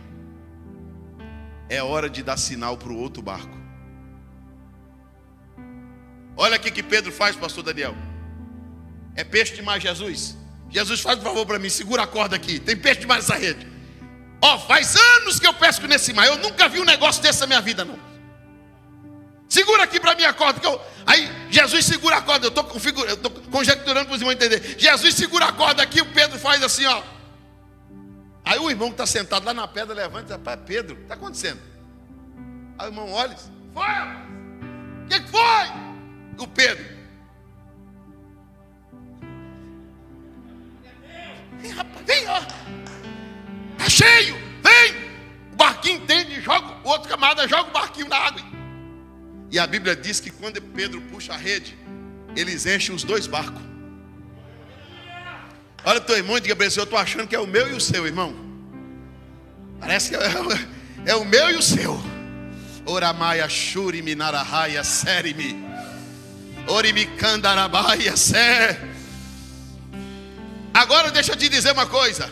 A: é hora de dar sinal para o outro barco. Olha aqui que Pedro faz, pastor Daniel. É peixe demais, Jesus. Jesus, faz um favor para mim, segura a corda aqui. Tem peixe demais nessa rede. Faz anos que eu pesco nesse mar. Eu nunca vi um negócio desse na minha vida, não. Segura aqui para mim a corda. Aí Jesus segura a corda. Eu estou conjecturando para os irmãos entender. Jesus segura a corda aqui. O Pedro faz assim, ó. Aí o irmão que está sentado lá na pedra levanta e diz: rapaz, Pedro, o que está acontecendo? Aí o irmão olha e diz: foi, rapaz. O que foi? O Pedro: vem, rapaz, vem, ó. Está cheio, vem. O barquinho entende, joga, o outro camarada joga o barquinho na água. E a Bíblia diz que quando Pedro puxa a rede, eles enchem os dois barcos. Olha o teu irmão e diga para ele: eu estou achando que é o meu e o seu, irmão. Parece que é o meu e o seu. Oramaia shurimi narahaya serimi. Orimi kandarabaia ser. Agora deixa eu te dizer uma coisa.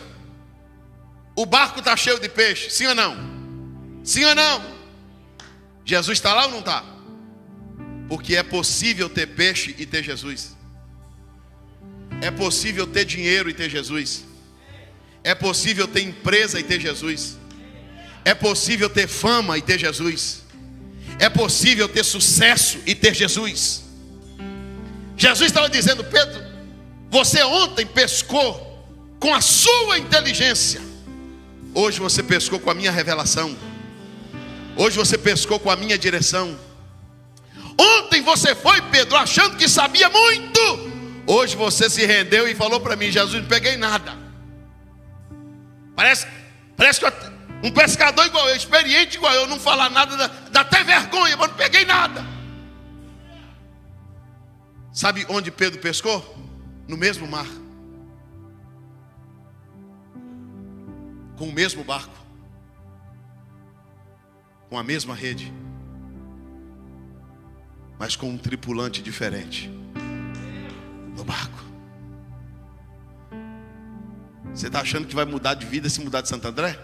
A: O barco está cheio de peixe, sim ou não? Sim ou não? Jesus está lá ou não está? Porque é possível ter peixe e ter Jesus. É possível ter dinheiro e ter Jesus. É possível ter empresa e ter Jesus. É possível ter fama e ter Jesus. É possível ter sucesso e ter Jesus. Jesus estava dizendo: Pedro, você ontem pescou com a sua inteligência. Hoje você pescou com a minha revelação. Hoje você pescou com a minha direção. Ontem você foi, Pedro, achando que sabia muito. Hoje você se rendeu e falou para mim: Jesus, não peguei nada. Parece que um pescador igual eu, experiente igual eu, não falar nada, dá até vergonha, mas não peguei nada. Sabe onde Pedro pescou? No mesmo mar, com o mesmo barco, com a mesma rede, mas com um tripulante diferente no barco. Você está achando que vai mudar de vida se mudar de Santo André?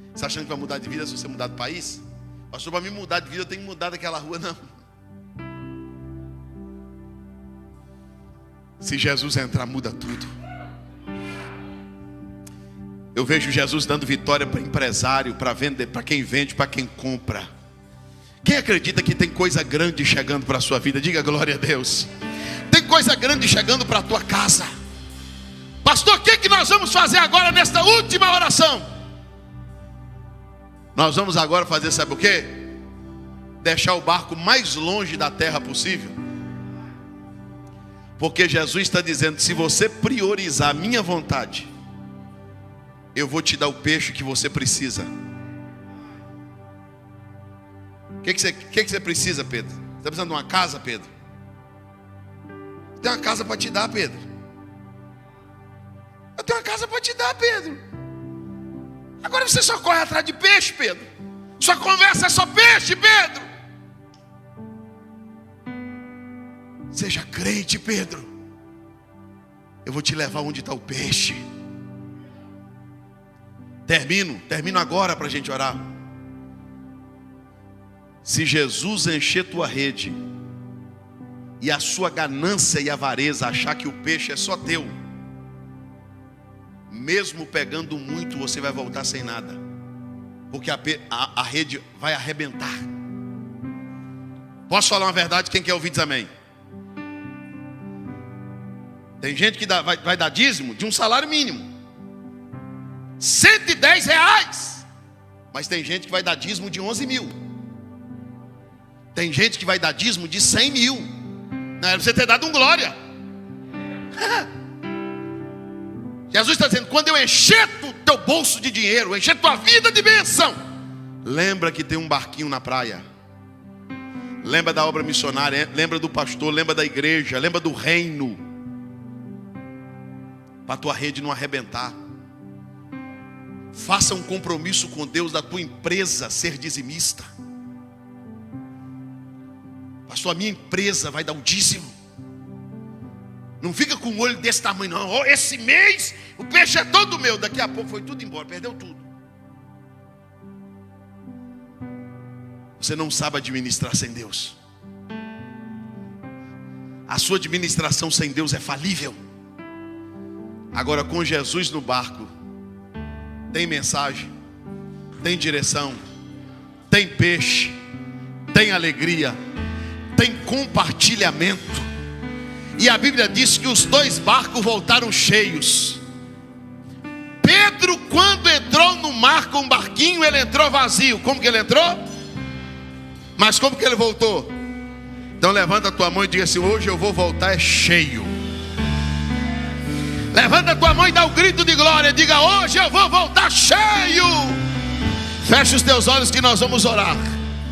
A: Você está achando que vai mudar de vida se você mudar de país? Pastor, para mim mudar de vida eu tenho que mudar daquela rua. Não. Se Jesus entrar, muda tudo. Eu vejo Jesus dando vitória para empresário, para vender, para quem vende, para quem compra. Quem acredita que tem coisa grande chegando para a sua vida? Diga glória a Deus. Tem coisa grande chegando para a tua casa. Pastor, o que nós vamos fazer agora nesta última oração? Nós vamos agora fazer, sabe o quê? Deixar o barco mais longe da terra possível. Porque Jesus está dizendo: se você priorizar a minha vontade, eu vou te dar o peixe que você precisa. O que você precisa, Pedro? Você está precisando de uma casa, Pedro? Tem uma casa para te dar, Pedro. Eu tenho uma casa para te dar, Pedro. Agora você só corre atrás de peixe, Pedro. Sua conversa é só peixe, Pedro. Seja crente, Pedro. Eu vou te levar onde está o peixe. Termino agora para a gente orar. Se Jesus encher tua rede e a sua ganância e avareza achar que o peixe é só teu, mesmo pegando muito, você vai voltar sem nada, porque a rede vai arrebentar. Posso falar uma verdade? Quem quer ouvir diz amém. Tem gente que vai dar dízimo de um salário mínimo, R$110. Mas tem gente que vai dar dízimo de 11 mil. Tem gente que vai dar dízimo de 100 mil. Não era você ter dado um glória. Jesus está dizendo: quando eu encher o teu bolso de dinheiro, encher tua vida de bênção, lembra que tem um barquinho na praia. Lembra da obra missionária, lembra do pastor, lembra da igreja, lembra do reino, para a tua rede não arrebentar. Faça um compromisso com Deus da tua empresa ser dizimista. Pastor, a minha empresa vai dar o dízimo. Não fica com o olho desse tamanho, não. Oh, esse mês o peixe é todo meu. Daqui a pouco foi tudo embora, perdeu tudo. Você não sabe administrar sem Deus. A sua administração sem Deus é falível. Agora, com Jesus no barco, tem mensagem, tem direção, tem peixe, tem alegria, tem compartilhamento. E a Bíblia diz que os 2 barcos voltaram cheios. Pedro, quando entrou no mar com um barquinho, ele entrou vazio. Como que ele entrou? Mas como que ele voltou? Então levanta a tua mão e diga assim: hoje eu vou voltar cheio. Levanta a tua mão e dá um grito de glória. Diga: hoje eu vou voltar cheio. Fecha os teus olhos que nós vamos orar.